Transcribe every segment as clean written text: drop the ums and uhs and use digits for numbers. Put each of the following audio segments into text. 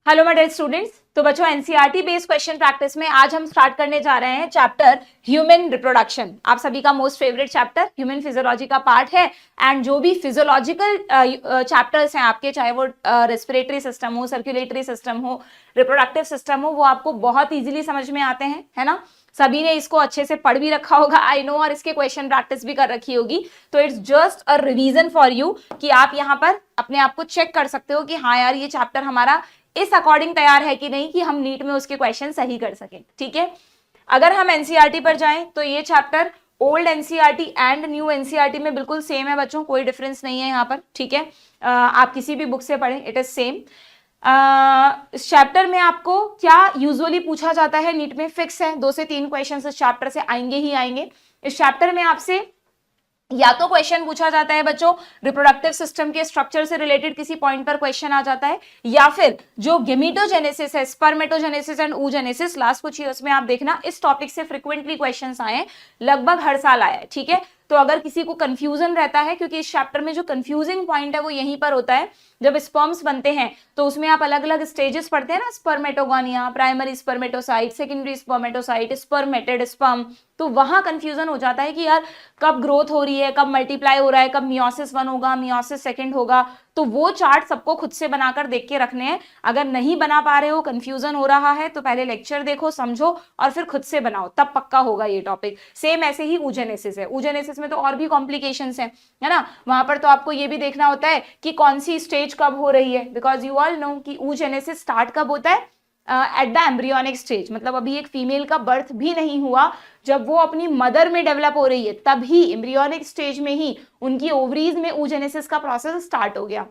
Hello my dear students. तो बच्चों NCERT based question practice में आज हम स्टार्ट करने जा रहे हैं चैप्टर ह्यूमन रिप्रोडक्शन। आप सभी का most favourite chapter human physiology का पार्ट है। एंड जो भी फिजियोलॉजिकल चैप्टर्स हैं आपके, चाहे वो रेस्पिरेटरी सिस्टम हो, सर्कुलेटरी सिस्टम हो, रिप्रोडक्टिव सिस्टम हो, वो आपको बहुत इजीली समझ में आते हैं, है ना। सभी ने इसको अच्छे से पढ़ भी रखा होगा आई नो, और इसके क्वेश्चन प्रैक्टिस भी कर रखी होगी। तो it's just a revision for you कि आप यहाँ पर अपने आप को चेक कर सकते हो कि हाँ यार ये चैप्टर हमारा इस अकॉर्डिंग तैयार है कि नहीं कि हम नीट में उसके क्वेश्चन सही कर सकें। ठीक है, अगर हम एनसीईआरटी पर जाएं तो ये chapter old NCERT and new NCERT में बिल्कुल सेम है बच्चों, कोई डिफरेंस नहीं है यहाँ पर। ठीक है, आप किसी भी बुक से पढ़ें, इट इज सेम। इस चैप्टर में आपको क्या यूजुअली पूछा जाता है नीट में, फिक्स है 2 से 3 क्वेश्चन इस चैप्टर से आएंगे ही आएंगे। इस चैप्टर में आपसे या तो क्वेश्चन पूछा जाता है बच्चों रिप्रोडक्टिव सिस्टम के स्ट्रक्चर से रिलेटेड किसी पॉइंट पर क्वेश्चन आ जाता है, या फिर जो गेमिटोजेनेसिस है, स्पर्मेटोजेनेसिस एंड oogenesis, लास्ट कुछ ईयर्स में आप देखना इस टॉपिक से फ्रिक्वेंटली क्वेश्चंस आए, लगभग हर साल आया है। ठीक है, तो अगर किसी को कंफ्यूजन रहता है, क्योंकि इस चैप्टर में जो कंफ्यूजिंग पॉइंट है वो यहीं पर होता है, जब स्पर्म्स बनते हैं तो उसमें आप अलग अलग स्टेजेस पढ़ते हैं ना, spermatogonia, primary spermatocyte, secondary spermatocyte, spermatid sperm, तो वहां कंफ्यूजन हो जाता है कि यार कब ग्रोथ हो रही है, कब मल्टीप्लाई हो रहा है, कब मियोसिस 1 होगा, मियोसिस 2 होगा। तो वो चार्ट सबको खुद से बनाकर देख के रखने हैं। अगर नहीं बना पा रहे हो, कंफ्यूजन हो रहा है, तो पहले लेक्चर देखो, समझो और फिर खुद से बनाओ, तब पक्का होगा ये टॉपिक। सेम ऐसे ही oogenesis है, oogenesis में तो और भी कॉम्प्लिकेशंस हैं, है ना। वहां पर तो आपको ये भी देखना होता है कि कौन सी स्टेज कब हो रही है, बिकॉज यू ऑल नो कि oogenesis स्टार्ट कब होता है, एट द एम्ब्रियोनिक स्टेज, मतलब अभी एक फीमेल का बर्थ भी नहीं हुआ, जब वो अपनी मदर में डेवलप हो रही है तभी एम्ब्रियोनिक स्टेज में ही उनकी ओवरीज में oogenesis का प्रोसेस स्टार्ट हो गया।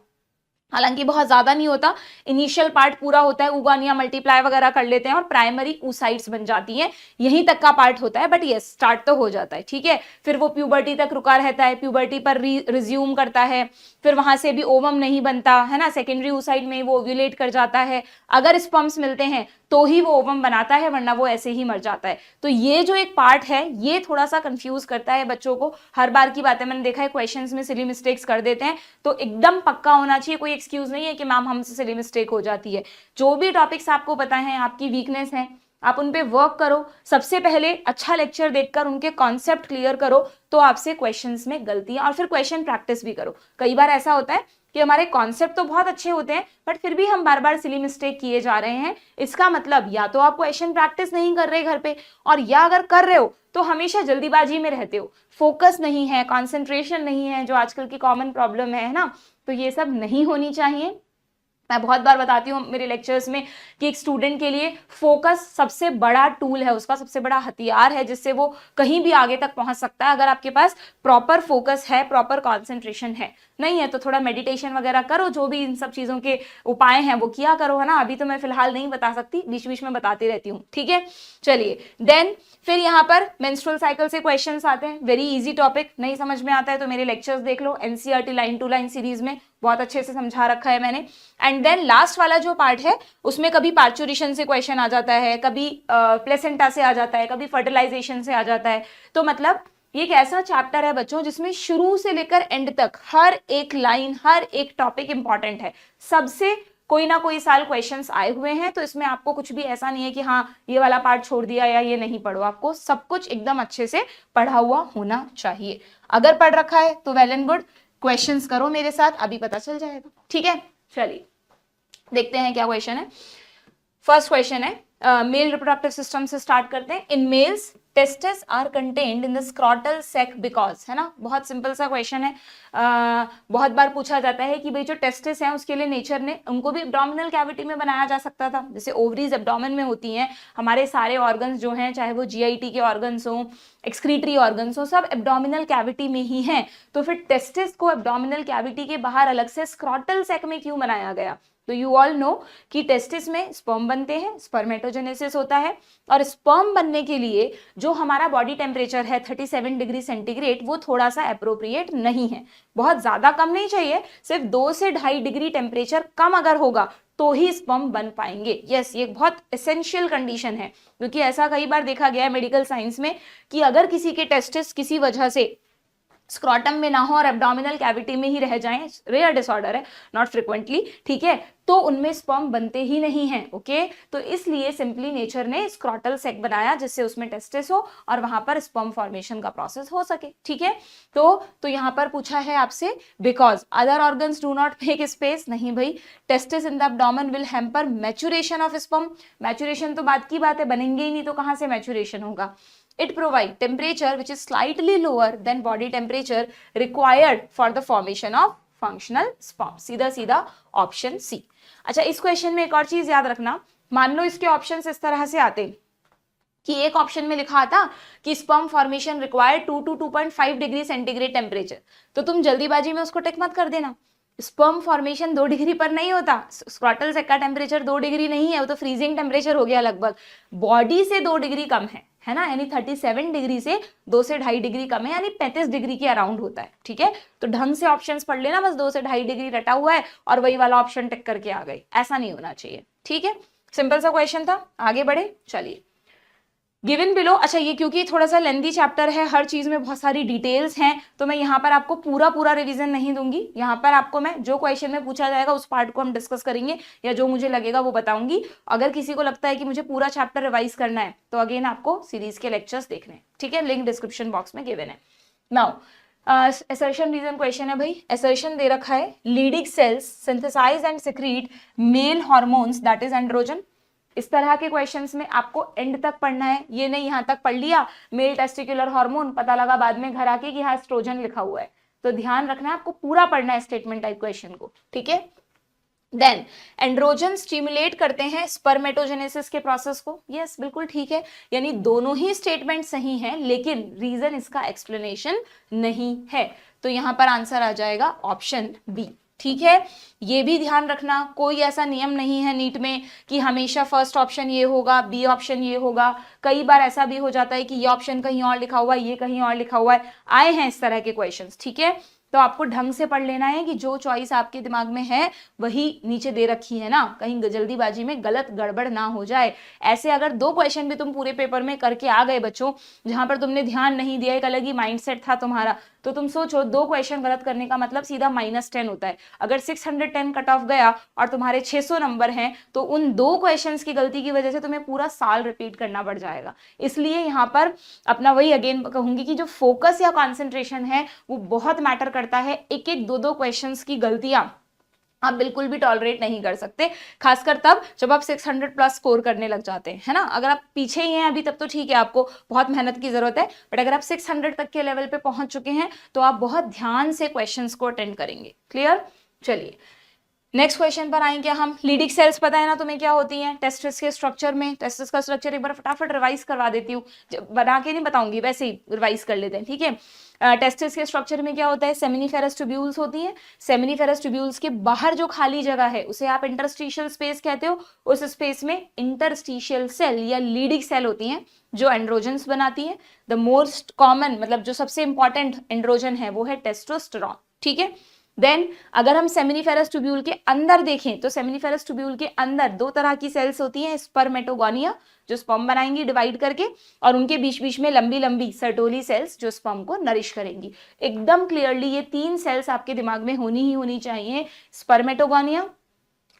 हालांकि बहुत ज्यादा नहीं होता, इनिशियल पार्ट पूरा होता है, उगानिया मल्टीप्लाई वगैरह कर लेते हैं और प्राइमरी oocytes बन जाती हैं, यहीं तक का पार्ट होता है, बट ये स्टार्ट तो हो जाता है। ठीक है, फिर वो प्यूबर्टी तक रुका रहता है, प्यूबर्टी पर रिज्यूम करता है, फिर वहां से भी ओवम नहीं बनता है ना, सेकेंडरी oocyte में वो ओव्यूलेट कर जाता है, अगर स्पर्म्स मिलते हैं तो ही वो ओवम बनाता है, वरना वो ऐसे ही मर जाता है। तो ये जो एक पार्ट है ये थोड़ा सा कंफ्यूज करता है बच्चों को, हर बार की बात है, मैंने देखा है क्वेश्चंस में सिली मिस्टेक्स कर देते हैं, तो एकदम पक्का होना चाहिए, कोई एक्सक्यूज नहीं है कि मैम हमसे सिली मिस्टेक हो जाती है। जो भी टॉपिक्स आपको पता है, आपकी वीकनेस है, आप उन पे वर्क करो। सबसे पहले अच्छा लेक्चर देखकर उनके कॉन्सेप्ट क्लियर करो, तो आपसे क्वेश्चंस में गलतियां, और फिर क्वेश्चन प्रैक्टिस भी करो। कई बार ऐसा होता है कि हमारे कॉन्सेप्ट तो बहुत अच्छे होते हैं बट फिर भी हम बार बार सिली मिस्टेक किए जा रहे हैं, इसका मतलब या तो आप क्वेश्चन प्रैक्टिस नहीं कर रहे घर पे, और या अगर कर रहे हो तो हमेशा जल्दीबाजी में रहते हो, फोकस नहीं है, कॉन्सेंट्रेशन नहीं है, जो आजकल की कॉमन प्रॉब्लम है ना। तो ये सब नहीं होनी चाहिए। मैं बहुत बार बताती हूँ मेरे लेक्चर्स में कि एक स्टूडेंट के लिए फोकस सबसे बड़ा टूल है, उसका सबसे बड़ा हथियार है, जिससे वो कहीं भी आगे तक पहुंच सकता है। अगर आपके पास प्रॉपर फोकस है, प्रॉपर कॉन्सेंट्रेशन है, नहीं है तो थोड़ा मेडिटेशन वगैरह करो, जो भी इन सब चीजों के उपाय हैं वो किया करो, है ना। अभी तो मैं फिलहाल नहीं बता सकती, बीच बीच में बताती रहती हूँ। ठीक है, चलिए देन फिर यहाँ पर मेंस्ट्रुअल साइकिल से क्वेश्चंस आते हैं, वेरी इजी टॉपिक, नहीं समझ में आता है तो मेरे लेक्चर्स देख लो, NCERT line to line series में बहुत अच्छे से समझा रखा है मैंने। एंड देन लास्ट वाला जो पार्ट है उसमें कभी पार्चुरेशन से क्वेश्चन आ जाता है, कभी प्लेसेंटा से आ जाता है, कभी फर्टिलाइजेशन से आ जाता है। तो मतलब ये एक ऐसा चैप्टर है बच्चों जिसमें शुरू से लेकर एंड तक हर एक लाइन, हर एक टॉपिक इंपॉर्टेंट है, सबसे कोई ना कोई साल क्वेश्चंस आए हुए हैं। तो इसमें आपको कुछ भी ऐसा नहीं है कि हाँ ये वाला पार्ट छोड़ दिया या ये नहीं पढ़ो, आपको सब कुछ एकदम अच्छे से पढ़ा हुआ होना चाहिए। अगर पढ़ रखा है तो वेल एंड गुड, क्वेश्चंस करो मेरे साथ, अभी पता चल जाएगा। ठीक है, चलिए देखते हैं क्या क्वेश्चन है। फर्स्ट क्वेश्चन है, मेल रिप्रोडक्टिव सिस्टम से स्टार्ट करते हैं। In males testes are contained in the scrotal sac because, है ना, बहुत सिंपल सा क्वेश्चन है। बहुत बार पूछा जाता है कि भाई जो टेस्टिस हैं उसके लिए नेचर ने उनको भी एब्डोमिनल कैविटी में बनाया जा सकता था, जैसे ओवरीज एब्डोमेन में होती हैं, हमारे सारे ऑर्गन्स जो हैं, चाहे वो जीआईटी के ऑर्गन्स हो, एक्सक्रीटरी ऑर्गन्स हो, सब एब्डोमिनल कैविटी में ही हैं। तो फिर टेस्टिस को एब्डोमिनल कैविटी के बाहर अलग से स्क्रॉटल सैक में क्यों बनाया गया? तो यू ऑल नो कि टेस्टिस में स्पर्म बनते हैं, स्पर्मेटोजेनेसिस होता है, और स्पर्म बनने के लिए जो हमारा बॉडी टेम्परेचर है 37 डिग्री सेंटीग्रेड, वो थोड़ा सा अप्रोप्रिएट नहीं है, बहुत ज्यादा कम नहीं चाहिए, सिर्फ 2 से 2.5 डिग्री टेम्परेचर कम अगर होगा तो ही स्पर्म बन पाएंगे। यस, ये बहुत एसेंशियल कंडीशन है, क्योंकि ऐसा कई बार देखा गया है मेडिकल साइंस में कि अगर किसी के टेस्टिस किसी वजह से स्क्रॉटम में ना हो और एब्डोमिनल कैविटी में ही रह जाएं, रेयर डिसऑर्डर है, नॉट फ्रिक्वेंटली, ठीक है, तो उनमें स्पर्म बनते ही नहीं हैं, ओके। तो इसलिए सिंपली नेचर ने स्क्रॉटल सेक बनाया जिससे उसमें टेस्टिस हो और वहां पर स्पर्म फॉर्मेशन का प्रोसेस हो सके, ठीक है। तो यहाँ पर पूछा है आपसे because other organs do not make space, नहीं भाई, testis in the abdomen will hamper maturation of sperm, maturation तो बात की बात है, बनेंगे ही नहीं तो कहां से मैच्योरेशन होगा। It provide temperature which is slightly lower than body temperature required for the formation of functional sperm. सीधा सीधा ऑप्शन सी। अच्छा, इस क्वेश्चन में एक और चीज याद रखना, मान लो इसके ऑप्शंस इस तरह से आते कि एक ऑप्शन में लिखा था कि sperm formation required 2 to 2.5 degree centigrade temperature, तो तुम जल्दीबाजी में उसको टिक मत कर देना। स्पर्म फॉर्मेशन 2 डिग्री पर नहीं होता, स्क्रॉटल सेक का टेम्परेचर 2 डिग्री नहीं है, वो तो फ्रीजिंग टेम्परेचर हो गया लगभग, बॉडी से 2 डिग्री कम है ना, यानी 37 डिग्री से 2 से 2.5 डिग्री कम है, यानी 35 डिग्री के अराउंड होता है, ठीक है। तो ढंग से ऑप्शंस पढ़ लेना, बस 2 से 2.5 डिग्री रटा हुआ है और वही वाला ऑप्शन टिक करके आ गई, ऐसा नहीं होना चाहिए, ठीक है। सिंपल सा क्वेश्चन था, आगे बढ़े, चलिए। गिवन बिलो, अच्छा ये क्योंकि थोड़ा सा लेंदी चैप्टर है, हर चीज में बहुत सारी डिटेल्स हैं, तो मैं यहाँ पर आपको पूरा रिवीजन नहीं दूंगी, यहाँ पर आपको मैं जो क्वेश्चन में पूछा जाएगा उस पार्ट को हम डिस्कस करेंगे या जो मुझे लगेगा वो बताऊंगी। अगर किसी को लगता है कि मुझे पूरा चैप्टर रिवाइज करना है तो अगेन आपको सीरीज के लेक्चर्स देखने हैं, ठीक है, लिंक डिस्क्रिप्शन बॉक्स में गिवन है। नाउ असर्शन रीजन क्वेश्चन है भाई, असर्शन दे रखा है Leydig cells synthesize and secrete male hormones that is androgen. इस तरह के क्वेश्चंस में आपको एंड तक पढ़ना है, ये नहीं यहां तक पढ़ लिया मेल टेस्टिकुलर हार्मोन, पता लगा बाद में घर आके कि यहाँ एस्ट्रोजन लिखा हुआ है, तो ध्यान रखना है आपको पूरा पढ़ना है स्टेटमेंट टाइप क्वेश्चन को, ठीक है। देन एंड्रोजन स्टिमुलेट करते हैं स्पर्मेटोजेनेसिस के प्रोसेस को, यस बिल्कुल ठीक है, यानी दोनों ही स्टेटमेंट सही हैं, लेकिन रीजन इसका एक्सप्लेनेशन नहीं है, तो यहां पर आंसर आ जाएगा ऑप्शन बी, ठीक है। ये भी ध्यान रखना, कोई ऐसा नियम नहीं है नीट में कि हमेशा फर्स्ट ऑप्शन ये होगा, बी ऑप्शन ये होगा, कई बार ऐसा भी हो जाता है कि ये ऑप्शन कहीं और लिखा हुआ है, ये कहीं और लिखा हुआ है, आए हैं इस तरह के क्वेश्चंस, ठीक है। तो आपको ढंग से पढ़ लेना है कि जो चॉइस आपके दिमाग में है वही नीचे दे रखी है ना, कहीं जल्दीबाजी में गलत गड़बड़ ना हो जाए। ऐसे अगर 2 क्वेश्चन भी तुम पूरे पेपर में करके आ गए बच्चों, जहां पर तुमने ध्यान नहीं दिया, एक अलग ही माइंडसेट था तुम्हारा, तो तुम सोचो 2 क्वेश्चन गलत करने का मतलब सीधा -10 होता है। अगर 610 कट ऑफ गया और तुम्हारे 600 नंबर हैं, तो उन 2 क्वेश्चंस की गलती की वजह से तुम्हें पूरा साल रिपीट करना पड़ जाएगा। इसलिए यहाँ पर अपना वही अगेन कहूंगी कि जो फोकस या कॉन्सेंट्रेशन है वो बहुत मैटर करता है। एक 2 क्वेश्चंस की गलतियां आप बिल्कुल भी टॉलरेट नहीं कर सकते, खासकर तब जब आप 600 प्लस स्कोर करने लग जाते हैं, है ना। अगर आप पीछे ही हैं अभी तब तो ठीक है, आपको बहुत मेहनत की जरूरत है, बट अगर आप 600 तक के लेवल पे पहुंच चुके हैं तो आप बहुत ध्यान से क्वेश्चंस को अटेंड करेंगे। क्लियर, चलिए नेक्स्ट क्वेश्चन पर आएंगे हम। लीडिंग सेल्स पता है ना तुम्हें क्या होती हैं, टेस्टिस के स्ट्रक्चर में, टेस्टिस का स्ट्रक्चर एक बार फटाफट रिवाइज करवा देती हूँ, बना के नहीं बताऊंगी, वैसे ही रिवाइज कर लेते हैं, ठीक है। टेस्टिस के स्ट्रक्चर में क्या होता है, सेमिनिफेरस ट्यूब्यूल्स होती हैं, सेमिनिफेरस ट्यूब्यूल्स के बाहर जो खाली जगह है उसे आप इंटरस्टिशियल स्पेस कहते हो, उस स्पेस में इंटरस्टिशियल सेल या लीडिंग सेल होती हैं जो एंड्रोजन्स बनाती है। द मोस्ट कॉमन मतलब जो सबसे इंपॉर्टेंट एंड्रोजन है वो है टेस्टोस्टेरोन, ठीक है। देन अगर हम सेमिनिफेरस ट्यूब्यूल के अंदर देखें तो सेमिनिफेरस ट्यूब्यूल के अंदर 2 तरह की सेल्स होती हैं, स्पर्मेटोगोनिया जो स्पर्म बनाएंगी डिवाइड करके, और उनके बीच बीच में लंबी लंबी सर्टोली सेल्स जो स्पर्म को नरिश करेंगी। एकदम क्लियरली ये 3 सेल्स आपके दिमाग में होनी ही होनी चाहिए, स्पर्मेटोगोनिया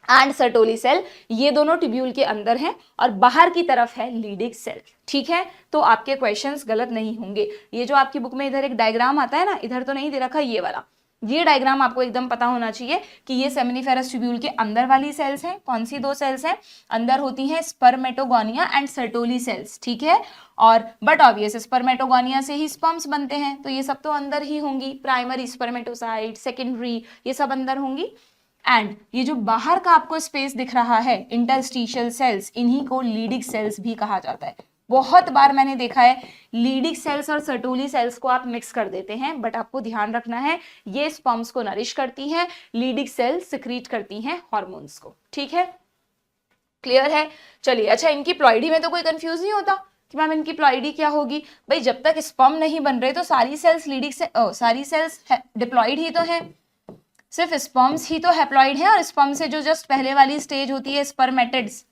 एंड सर्टोली सेल, ये दोनों ट्यूब्यूल के अंदर हैं और बाहर की तरफ है लीडिंग सेल, ठीक है। तो आपके क्वेश्चंस गलत नहीं होंगे। ये जो आपकी बुक में इधर एक डायग्राम आता है ना, इधर तो नहीं दे रखा ये वाला, ये डायग्राम आपको एकदम पता होना चाहिए कि ये सेमिनिफेरस ट्यूब्यूल के अंदर वाली सेल्स हैं। कौन सी 2 सेल्स हैं अंदर होती हैं, स्पर्मेटोगोनिया एंड सर्टोली सेल्स, ठीक है। और बट ऑब्वियस स्पर्मेटोगोनिया से ही स्पर्म्स बनते हैं, तो ये सब तो अंदर ही होंगी, प्राइमरी स्पर्मेटोसाइट, सेकेंडरी, ये सब अंदर होंगी। एंड ये जो बाहर का आपको स्पेस दिख रहा है इंटरस्टिशियल सेल्स, इन्हीं को लीडिंग सेल्स भी कहा जाता है। बहुत बार मैंने देखा है लीडिंग सेल्स और सर्टोली सेल्स को आप मिक्स कर देते हैं, बट आपको ध्यान रखना है ये स्पर्म्स को नरिश करती हैं, लीडिंग सेल्स सिक्रीट करती हैं हार्मोन्स को, ठीक है। क्लियर है, चलिए। अच्छा, इनकी प्लॉइडी में तो कोई कंफ्यूज नहीं होता कि मैम इनकी प्लॉइडी क्या होगी। भाई जब तक स्पर्म नहीं बन रहे तो सारी सेल्स लीडिंग से सारी सेल्स डिप्लॉइड ही तो है, सिर्फ स्पर्म्स ही तो हैप्लॉइड है, और स्पर्म से जो जस्ट पहले वाली स्टेज होती है स्पर्मेटिड्स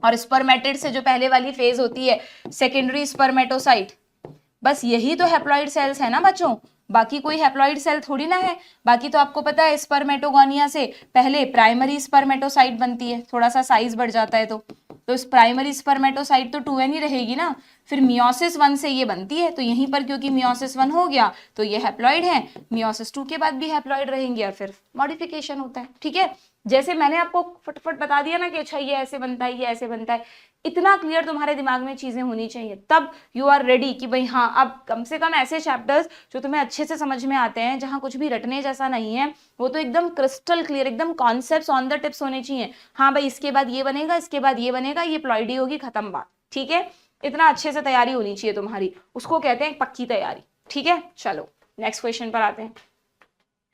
और स्पर्मेटिड से जो पहले वाली फेज होती है सेकेंडरी स्पर्मेटोसाइट, बस यही तो हैप्लॉइड सेल्स है ना बच्चों, बाकी कोई हैप्लॉइड सेल थोड़ी ना है। बाकी तो आपको पता है स्पर्मेटोगोनिया से पहले प्राइमरी स्पर्मेटोसाइट बनती है, थोड़ा सा साइज बढ़ जाता है तो इस प्राइमरी स्पर्मेटोसाइट तो 2n ही रहेगी ना, फिर मियोसिस 1 से ये बनती है, तो यहीं पर क्योंकि मियोसिस 1 हो गया तो ये हैप्लॉइड है, मियोसिस 2 के बाद भी हैप्लॉइड रहेंगे और फिर मॉडिफिकेशन होता है। ठीक है, जैसे मैंने आपको फटफट बता दिया ना कि अच्छा ये ऐसे बनता है, ये ऐसे बनता है, इतना क्लियर तुम्हारे दिमाग में चीजें होनी चाहिए, तब यू आर रेडी कि भाई हाँ अब कम से कम ऐसे चैप्टर्स जो तुम्हें अच्छे से समझ में आते हैं, जहां कुछ भी रटने जैसा नहीं है, वो तो एकदम क्रिस्टल क्लियर, एकदम कॉन्सेप्ट्स ऑन द टिप्स होने चाहिए। हाँ भाई इसके बाद ये बनेगा, इसके बाद ये बनेगा, ये प्लॉइडी होगी, खत्म बात। ठीक है, इतना अच्छे से तैयारी होनी चाहिए तुम्हारी, उसको कहते हैं पक्की तैयारी। ठीक है, चलो नेक्स्ट क्वेश्चन पर आते हैं।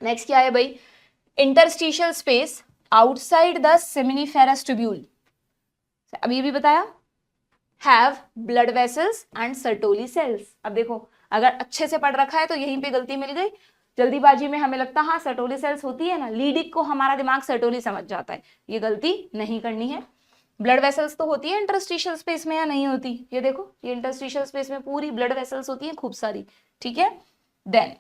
नेक्स्ट क्या है भाई, interstitial space outside the seminiferous tubule, अभी भी बताया, have blood vessels and Sertoli cells. अब देखो अगर अच्छे से पढ़ रखा है तो यहीं पे गलती मिल गई, जल्दीबाजी में हमें लगता हाँ सर्टोली सेल्स होती है ना, लीडिक को हमारा दिमाग सर्टोली समझ जाता है, ये गलती नहीं करनी है। ब्लड वेसल्स तो होती है इंटरस्टिशियल स्पेस में या नहीं होती, ये देखो ये इंटरस्टिशियल स्पेस में पूरी ब्लड वेसल्स होती है खूब सारी। ठीक है, देन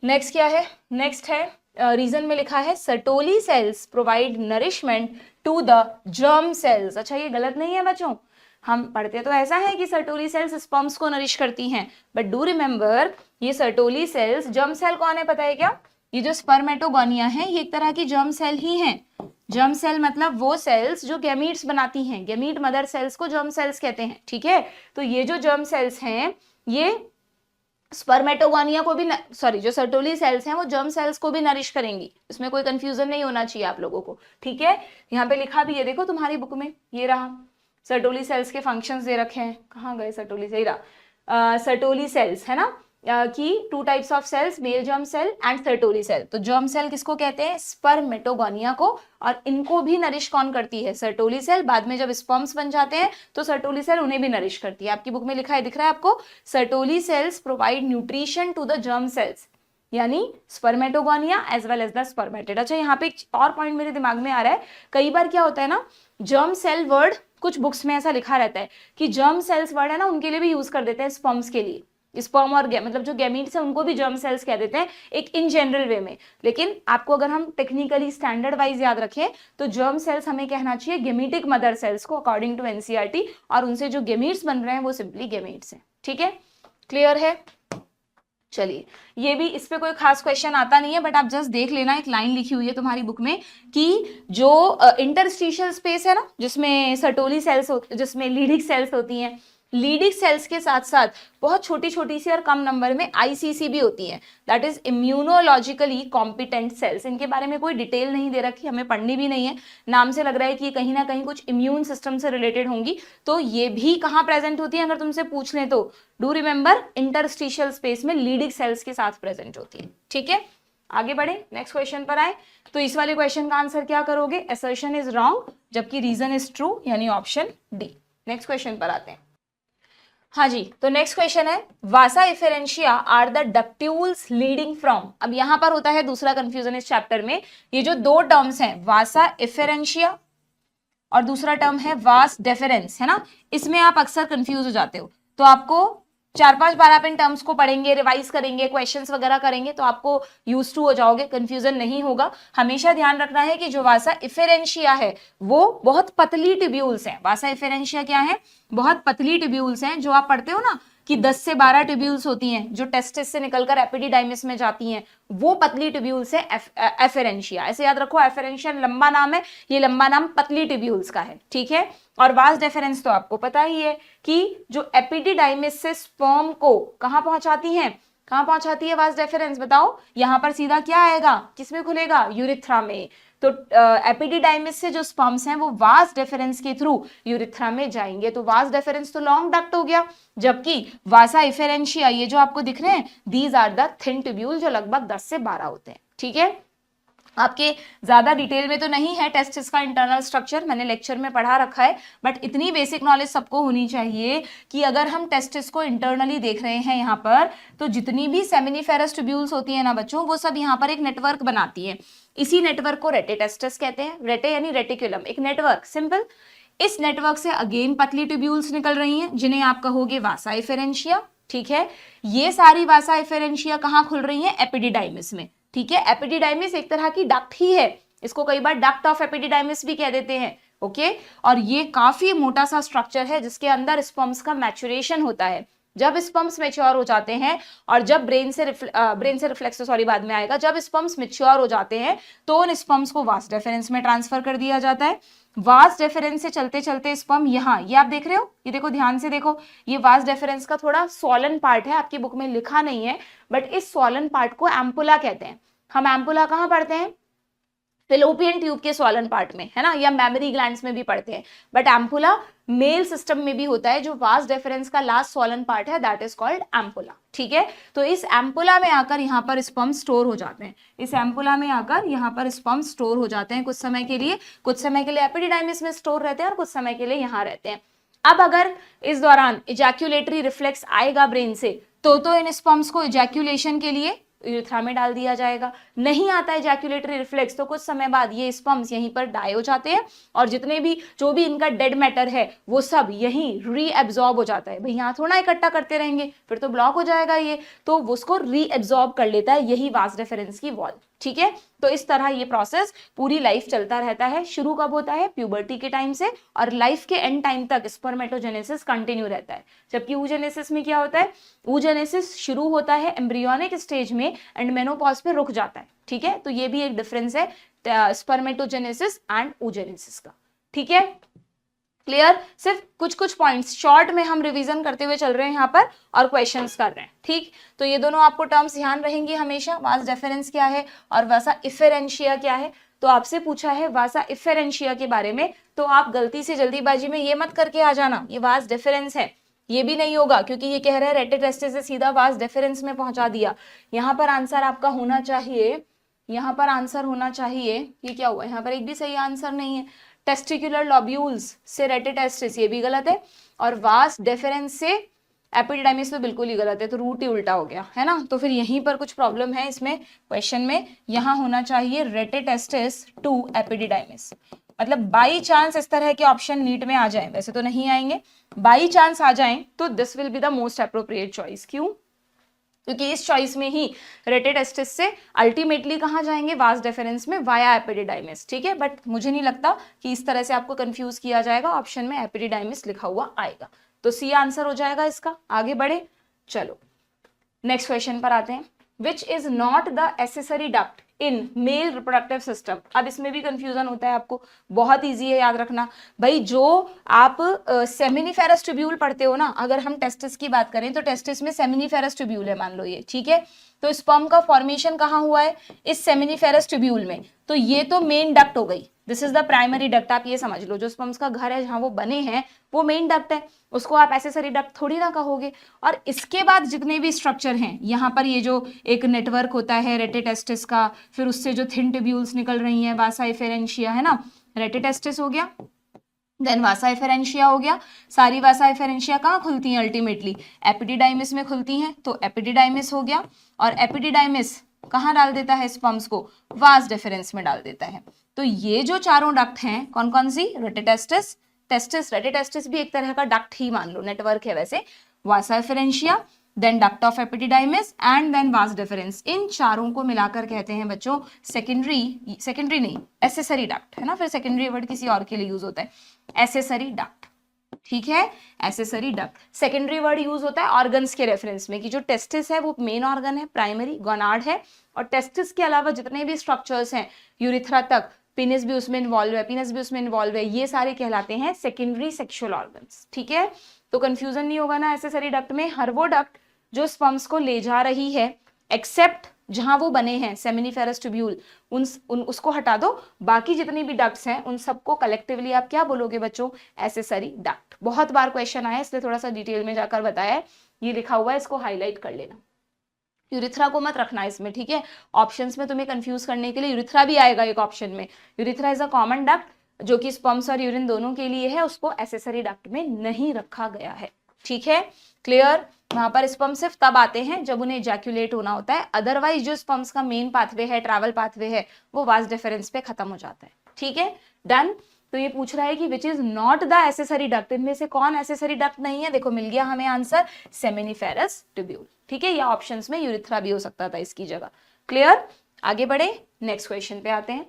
नेक्स्ट क्या है, नेक्स्ट है रीजन में लिखा है Sertoli cells provide nourishment to the germ cells. अच्छा ये गलत नहीं है बच्चों, हम पढ़ते तो ऐसा है कि सर्टोली सेल्स स्पर्म्स को नरिश करती हैं, बट डू रिमेंबर ये सर्टोली सेल्स, जर्म सेल कौन है पता है क्या, ये जो स्पर्मेटोगोनिया है ये एक तरह की जर्म सेल ही है। जर्म सेल मतलब वो सेल्स जो गैमीट्स बनाती हैं, गैमीट मदर सेल्स को जर्म सेल्स कहते हैं। ठीक है, तो ये जो जर्म सेल्स हैं ये स्पर्मेटोगोनिया को भी सॉरी जो सर्टोली सेल्स हैं वो जर्म सेल्स को भी नरिश करेंगी, इसमें कोई कंफ्यूजन नहीं होना चाहिए आप लोगों को। ठीक है, यहाँ पे लिखा भी है देखो तुम्हारी बुक में, ये रहा सर्टोली सेल्स के फंक्शंस दे रखे हैं, कहाँ गए सर्टोली, सही रहा सर्टोली सेल्स है ना, कि 2 types of cells, male germ cell and Sertoli cell. तो जर्म सेल किसको कहते हैं, स्पर्मेटोगोनिया को, और इनको भी नरिश कौन करती है, सर्टोली सेल। बाद में जब स्पर्म्स बन जाते हैं तो सर्टोली सेल उन्हें भी नरिश करती है। आपकी बुक में लिखा है, दिख रहा है आपको, Sertoli cells provide nutrition to the germ cells, यानी spermatogonia as well as the spermatid. अच्छा यहाँ पे एक और पॉइंट मेरे दिमाग में आ रहा है, कई बार क्या होता है ना, जर्म सेल वर्ड कुछ बुक्स में ऐसा लिखा रहता है कि जर्म सेल्स वर्ड है ना उनके लिए भी यूज कर देते हैं स्पर्म्स के लिए, स्पर्म और मतलब जो गैमीट्स हैं उनको भी जर्म सेल्स कह देते हैं एक इन जनरल वे में। लेकिन आपको अगर हम टेक्निकली स्टैंडर्ड वाइज याद रखें तो जर्म सेल्स हमें कहना चाहिए गेमेटिक मदर सेल्स को अकॉर्डिंग टू एनसीईआरटी, और उनसे जो गेमीट्स बन रहे हैं वो सिंपली गेमीट्स हैं। ठीक है, क्लियर है। चलिए ये भी, इस पे कोई खास क्वेश्चन आता नहीं है, बट आप जस्ट देख लेना, एक लाइन लिखी हुई है तुम्हारी बुक में कि जो इंटरस्टिशियल स्पेस है ना जिसमें सर्टोली सेल्स जिसमें लीडिक सेल्स होती हैं, लीडिक सेल्स के साथ साथ बहुत छोटी छोटी सी और कम नंबर में आईसीसी भी होती है, that is immunologically competent cells. इनके बारे में कोई डिटेल नहीं दे रखी, हमें पढ़नी भी नहीं है, नाम से लग रहा है कि ये कहीं ना कहीं कुछ इम्यून सिस्टम से रिलेटेड होंगी, तो ये भी कहाँ प्रेजेंट होती है अगर तुमसे पूछ लें तो, डू रिमेंबर इंटरस्टिशियल स्पेस में लीडिक सेल्स के साथ प्रेजेंट होती है। ठीक है, आगे बढ़े, नेक्स्ट क्वेश्चन पर आए। तो इस वाले क्वेश्चन का आंसर क्या करोगे, असर्शन इज रॉन्ग जबकि रीजन इज ट्रू, यानी ऑप्शन डी। नेक्स्ट क्वेश्चन पर आते हैं। हाँ जी, तो नेक्स्ट क्वेश्चन है, वासा इफेरेंशिया are the ductules leading from. अब यहां पर होता है दूसरा कंफ्यूजन इस चैप्टर में, ये जो 2 टर्म्स हैं वासा इफेरेंशिया और दूसरा टर्म है वास डेफरेंस, है ना, इसमें आप अक्सर कंफ्यूज हो जाते हो। तो आपको 4-5 बार आप इन टर्म्स को पढ़ेंगे, रिवाइज करेंगे, क्वेश्चंस वगैरह करेंगे तो आपको यूज टू हो जाओगे, कंफ्यूजन नहीं होगा। हमेशा ध्यान रखना है कि जो वासा इफेरेंशिया है वो बहुत पतली ट्यूब्यूल्स हैं। वासा इफेरेंशिया क्या है, बहुत पतली ट्यूब्यूल्स हैं, जो आप पढ़ते हो ना कि 10 से 12 ट्यूब्यूल्स होती हैं जो टेस्टिस से निकलकर एपिडिडाइमिस में जाती हैं, वो पतली ट्यूब्यूल्स है एफेरेंशिया। ऐसे याद रखो, एफेरेंशिया लंबा नाम है, ये लंबा नाम पतली ट्यूब्यूल्स का है। ठीक है, और वास डेफरेंस तो आपको पता ही है कि जो एपिडिडाइमिस से स्पर्म को कहां पहुंचाती है, कहां पहुंचाती है वास डेफरेंस, बताओ। यहां पर सीधा क्या आएगा, किसमें खुलेगा, यूरिथ्रा में। तो एपिडिडाइमिस से जो स्पर्म्स हैं वो वास डेफरेंस के थ्रू यूरिथ्रा में जाएंगे, तो वास डेफरेंस तो लॉन्ग डक्ट हो गया, जबकि वासा इफेरेंशिया ये जो आपको दिख रहे हैं these are the thin tubule जो लगभग 10 से 12 होते हैं। ठीक है, आपके ज्यादा डिटेल में तो नहीं है टेस्टिस का इंटरनल स्ट्रक्चर, मैंने लेक्चर में पढ़ा रखा है, बट इतनी बेसिक नॉलेज सबको होनी चाहिए कि अगर हम टेस्टिस को इंटरनली देख रहे हैं यहाँ पर, तो जितनी भी सेमिनिफेरस ट्यूब्यूल्स होती है ना बच्चों, वो सब यहाँ पर एक नेटवर्क बनाती है। इसी नेटवर्क को रेटिटेस्टिस कहते हैं, रेटे यानी रेटिकुलम, एक नेटवर्क, सिंपल। इस नेटवर्क से अगेन पतली ट्यूब्यूल्स निकल रही हैं जिन्हें आप कहोगे वासा इफेरेंशिया, ठीक है। ये सारी वासा एफेरेंशिया कहाँ खुल रही है? एपिडिडाइमिस में, ठीक है। एपिडिडाइमिस एक तरह की डक्ट ही है, इसको कई बार डक्ट ऑफ एपिडिडाइमिस भी कह देते हैं, ओके। और ये काफी मोटा सा स्ट्रक्चर है जिसके अंदर स्पर्म्स का मैचुरेशन होता है। जब स्पर्म्स मैच्योर हो जाते हैं और जब ब्रेन से रिफ्लेक्स सॉरी बाद में आएगा, जब स्पर्म्स मैच्योर हो जाते हैं तो उन स्पर्म्स को वास डेफरेंस में ट्रांसफर कर दिया जाता है। वास डेफरेंस से चलते चलते स्पर्म यहाँ, ये आप देख रहे हो, ये देखो ध्यान से देखो, ये वास डेफरेंस का थोड़ा स्वॉलन पार्ट है, आपकी बुक में लिखा नहीं है, बट इस स्वॉलन पार्ट को एम्पुला कहते हैं। हम एम्पुला कहाँ पढ़ते हैं? फिलोपियन ट्यूब के स्वॉलन पार्ट में, है ना, या मैमरी ग्लैंड्स में भी पढ़ते हैं, बट एम्पुला मेल सिस्टम में भी होता है। जो वास डेफरेंस का लास्ट स्वॉलन पार्ट है दैट इज कॉल्ड एम्पुला, ठीक है। तो इस एम्पुला में आकर यहाँ पर स्पर्म स्टोर हो जाते हैं, इस एम्पुला में आकर यहाँ पर स्पर्म स्टोर हो जाते हैं कुछ समय के लिए, कुछ समय के लिए एपिडिडाइमिस में स्टोर रहते हैं और कुछ समय के लिए यहाँ रहते हैं। अब अगर इस दौरान इजैक्यूलेटरी रिफ्लेक्स आएगा ब्रेन से, तो इन स्पर्म्स को इजैक्यूलेशन के लिए यूरेथ्रा में डाल दिया जाएगा। नहीं आता है इजैक्यूलेटरी रिफ्लेक्स तो कुछ समय बाद ये स्पर्म्स यहीं पर डाई हो जाते हैं और जितने भी जो भी इनका डेड मैटर है वो सब यहीं रीएब्जॉर्ब हो जाता है। भाई यहाँ थोड़ा इकट्ठा करते रहेंगे फिर तो ब्लॉक हो जाएगा ये, तो उसको रीएब्जॉर्ब कर लेता है, यही वास डेफरेंस की वॉल, ठीक है। तो इस तरह ये प्रोसेस पूरी लाइफ चलता रहता है। शुरू कब होता है? प्यूबर्टी के टाइम से, और लाइफ के एंड टाइम तक स्पर्मेटोजेनेसिस कंटिन्यू रहता है। जबकि oogenesis में क्या होता है? oogenesis शुरू होता है एम्ब्रियोनिक स्टेज में एंड मेनोपॉज पे रुक जाता है, ठीक है। तो ये भी एक डिफरेंस है स्पर्मेटोजेनेसिस एंड oogenesis का, ठीक है। क्लियर? सिर्फ कुछ कुछ पॉइंट्स शॉर्ट में हम रिवीजन करते हुए चल रहे हैं यहाँ पर और क्वेश्चंस कर रहे हैं, ठीक। तो ये दोनों आपको टर्म्स ध्यान रहेंगी हमेशा। वास डेफरेंस क्या है और वासा इफेरेंशिया क्या है। तो आपसे पूछा है वासा इफेरेंशिया के बारे में, तो आप गलती से जल्दीबाजी में ये मत करके आ जाना ये वास डेफरेंस है, ये भी नहीं होगा, क्योंकि ये कह रहा है रेटिटेस्टिस से सीधा वास डेफरेंस में पहुंचा दिया। यहाँ पर आंसर आपका होना चाहिए, यहाँ पर आंसर होना चाहिए, ये क्या हुआ? यहाँ पर एक भी सही आंसर नहीं है। टेस्टिकुलर लॉब्यूल्स से रेटिटेस्टिस, ये भी गलत है, और वास डेफरेंस से एपिडिडाइमिस तो बिल्कुल ही गलत है, तो रूट ही उल्टा हो गया, है ना। तो फिर यहीं पर कुछ प्रॉब्लम है इसमें क्वेश्चन में। यहाँ होना चाहिए रेटिटेस्टिस टू एपिडिडाइमिस। मतलब बाई चांस इस तरह के ऑप्शन नीट में आ जाएं, वैसे तो नहीं आएंगे, बाई चांस आ जाएं तो this will be the most appropriate choice. क्यों? क्योंकि इस चॉइस में ही रेटिटेस्टिस से अल्टीमेटली कहाँ जाएंगे? वास डेफरेंस में वाया एपिडिडाइमिस, ठीक है। बट मुझे नहीं लगता कि इस तरह से आपको कंफ्यूज किया जाएगा, ऑप्शन में एपिडिडाइमिस लिखा हुआ आएगा, तो सी आंसर हो जाएगा इसका। आगे बढ़े, चलो नेक्स्ट क्वेश्चन पर आते हैं। Which is not the accessory duct in male reproductive system. अब इसमें भी कंफ्यूजन होता है आपको, बहुत इजी है याद रखना भाई। जो आप सेमिनिफेरस ट्यूब्यूल पढ़ते हो ना, अगर हम टेस्टिस की बात करें तो टेस्टिस में सेमिनिफेरस ट्यूब्यूल है मान लो ये, ठीक है। तो स्पर्म का फॉर्मेशन कहाँ हुआ है? इस सेमिनिफेरस ट्यूब्यूल में। तो ये तो मेन डक्ट हो गई, this is the primary duct, आप ये समझ लो। जो स्पर्म्स का घर है जहां वो बने हैं वो मेन डक्ट है, उसको आप एसेसरी डक्ट थोड़ी ना कहोगे। और इसके बाद जितने भी स्ट्रक्चर हैं, यहाँ पर ये जो एक नेटवर्क होता है रेटिटेस्टिस का, फिर उससे जो थिन ट्यूब्यूल्स निकल रही हैं, वासा एफेरेंशिया, है ना। रेटिटेस्टिस हो गया, देन वासा एफेरेंशिया हो गया। सारी वासा एफेरेंशिया कहाँ खुलती हैं? अल्टीमेटली एपिडिडाइमिस में खुलती हैं, तो एपिडिडाइमिस हो गया। और एपिडिडाइमिस कहाँ डाल देता है स्पर्म्स को? वास डेफरेंस में डाल देता है। तो ये जो चारों डक्ट हैं कौन कौन सी? रेटिटेस्टिस, टेस्टिस, रेटिटेस्टिस भी एक तरह का डक्ट ही मान लो, नेटवर्क है वैसे। Vasa efferentia, then duct of epididymis and then vas deferens. इन चारों को मिलाकर कहते हैं बच्चों सेकेंडरी नहीं, एसेसरी डक्ट, है ना। फिर सेकेंडरी वर्ड किसी और के लिए यूज होता है, एसेसरी डक्ट, ठीक है। Accessory duct secondary word use होता है ऑर्गन्स के रेफरेंस में, कि जो टेस्टिस है वो मेन ऑर्गन है, प्राइमरी गोनाड है, और टेस्टिस के अलावा जितने भी स्ट्रक्चर्स हैं यूरिथ्रा तक, पेनिस भी उसमें इन्वॉल्व है, पीनस भी उसमें इन्वॉल्व है, ये सारे कहलाते हैं सेकेंडरी सेक्सुअल ऑर्गन्स, ठीक है। तो कंफ्यूजन नहीं होगा ना एसेसरी डक्ट में। हर वो डक्ट जो स्पर्म्स को ले जा रही है, एक्सेप्ट जहां वो बने हैं सेमिनिफेरस ट्यूब्यूल, उसको हटा दो, बाकी जितनी भी डक्ट्स हैं उन सबको कलेक्टिवली आप क्या बोलोगे बच्चों? Accessory duct. बहुत बार क्वेश्चन आया इसलिए थोड़ा सा डिटेल में जाकर बताया है, ये लिखा हुआ है, इसको हाईलाइट कर लेना। यूरिथ्रा को मत रखना इसमें, ठीक है। ऑप्शंस में तुम्हें कंफ्यूज करने के लिए यूरिथ्रा भी आएगा एक ऑप्शन में। Urethra is a common duct जो कि स्पर्म्स और यूरिन दोनों के लिए है, उसको एसेसरी डक्ट में नहीं रखा गया है, ठीक है। क्लियर? वहां पर स्पर्म सिर्फ तब आते हैं जब उन्हें इजैक्यूलेट होना होता है, अदरवाइज जो स्पर्म्स का मेन पाथवे है, ट्रैवल पाथवे है, वो वास डेफरेंस पे खत्म हो जाता है, ठीक है। डन। तो ये पूछ रहा है कि which is not the accessory duct, इनमें से कौन एसेसरी डक्ट नहीं है। देखो मिल गया हमें आंसर, सेमिनिफेरस ट्यूब्यूल। ठीक है, या ऑप्शंस में यूरिथ्रा भी हो सकता था इसकी जगह। क्लियर, आगे बढ़े, नेक्स्ट क्वेश्चन पे आते हैं।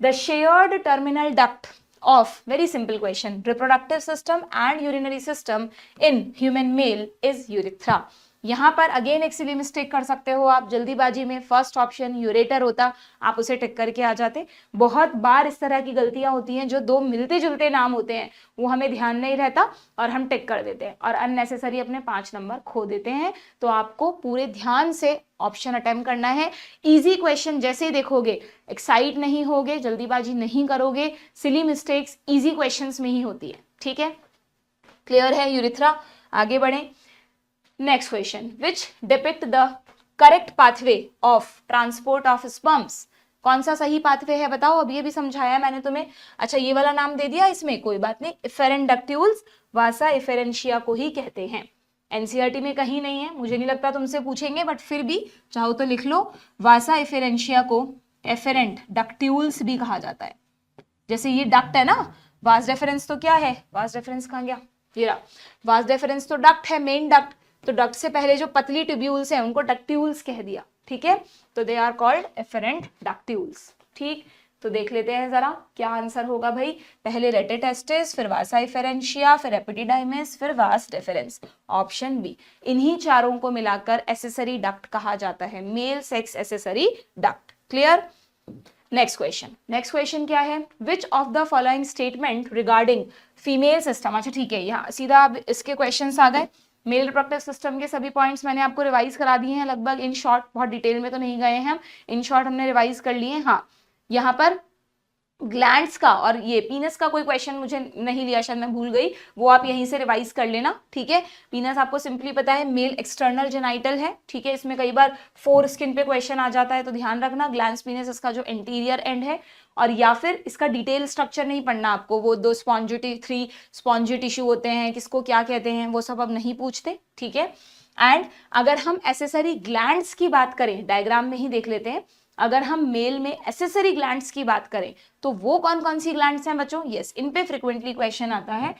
The shared terminal duct of, very simple question, reproductive system and urinary system in human male is urethra. यहाँ पर अगेन एक सिली मिस्टेक कर सकते हो आप जल्दीबाजी में, फर्स्ट ऑप्शन यूरेटर होता, आप उसे टिक करके आ जाते। बहुत बार इस तरह की गलतियां होती हैं, जो दो मिलते जुलते नाम होते हैं वो हमें ध्यान नहीं रहता और हम टिक कर देते हैं और अननेसेसरी अपने 5 नंबर खो देते हैं। तो आपको पूरे ध्यान से ऑप्शन अटेम्प्ट करना है। इजी क्वेश्चन जैसे ही देखोगे एक्साइट नहीं होगे, जल्दीबाजी नहीं करोगे, सिली मिस्टेक्स इजी क्वेश्चंस में ही होती है। ठीक है, क्लियर है यूरिथ्रा, आगे बढ़े। Next question, which depict the correct pathway of transport of sperms. कौन सा सही पाथवे है बताओ, अब ये भी समझाया मैंने तुम्हें। अच्छा ये वाला नाम दे दिया इसमें, कोई बात नहीं, इफेरेंट डक्ट्यूल्स वासा इफेरेंशिया को ही कहते हैं। एनसीईआरटी में कहीं नहीं है, मुझे नहीं लगता तुमसे पूछेंगे, बट फिर भी चाहो तो लिख लो, वासा इफेरेंशिया को एफेरेंट डक्ट्यूल्स भी कहा जाता है। जैसे ये डक्ट है ना, वास डेफरेंस तो क्या है, वास डेफरेंस कहाँ गया, ये रहा, वास डेफरेंस तो डक्ट है, मेन डक्ट, तो डक्ट से पहले जो पतली ट्यूब्यूल्स हैं उनको डक्ट्यूल्स कह दिया। ठीक है, तो they are called efferent ductules. ठीक, तो देख लेते हैं जरा क्या आंसर होगा भाई। पहले रेटेटेस्टिस, फिर वासा इफेरेंशिया, फिर एपिडिडाइमिस, फिर वास डेफरेंस, ऑप्शन बी। इन्हीं चारों को मिलाकर एसेसरी डक्ट कहा जाता है, male sex accessory duct. Clear, next question, next question क्या है, which of the following statement regarding female system. अच्छा ठीक है, यहाँ सीधा अब इसके क्वेश्चंस आ गए। मेल रिप्रोडक्टिव सिस्टम के सभी पॉइंट्स मैंने आपको रिवाइज करा दिए हैं लगभग, इन शॉर्ट, बहुत डिटेल में तो नहीं गए हैं हम, इन शॉर्ट हमने रिवाइज कर लिए। हाँ, यहाँ पर ग्लैंड्स का और ये पीनस का कोई क्वेश्चन मुझे नहीं लिया, शायद मैं भूल गई, वो आप यहीं से रिवाइज कर लेना। ठीक है, पीनस आपको सिंपली पता है मेल एक्सटर्नल जेनाइटल है। ठीक है, इसमें कई बार फोर स्किन पे क्वेश्चन आ जाता है, तो ध्यान रखना ग्लैंड्स पीनस इसका जो इंटीरियर एंड है, और या फिर इसका डिटेल स्ट्रक्चर नहीं पढ़ना आपको, वो 2 3 स्पॉन्जी टिश्यू होते हैं, किसको क्या कहते हैं, वो सब अब नहीं पूछते। ठीक है, एंड अगर हम एसेसरी ग्लैंड्स की बात करें, डायग्राम में ही देख लेते हैं, अगर हम मेल में एसेसरी ग्लैंड्स की बात करें तो वो कौन कौन सी ग्लैंड्स हैं बच्चों, यस, इन पे फ्रिक्वेंटली क्वेश्चन आता है।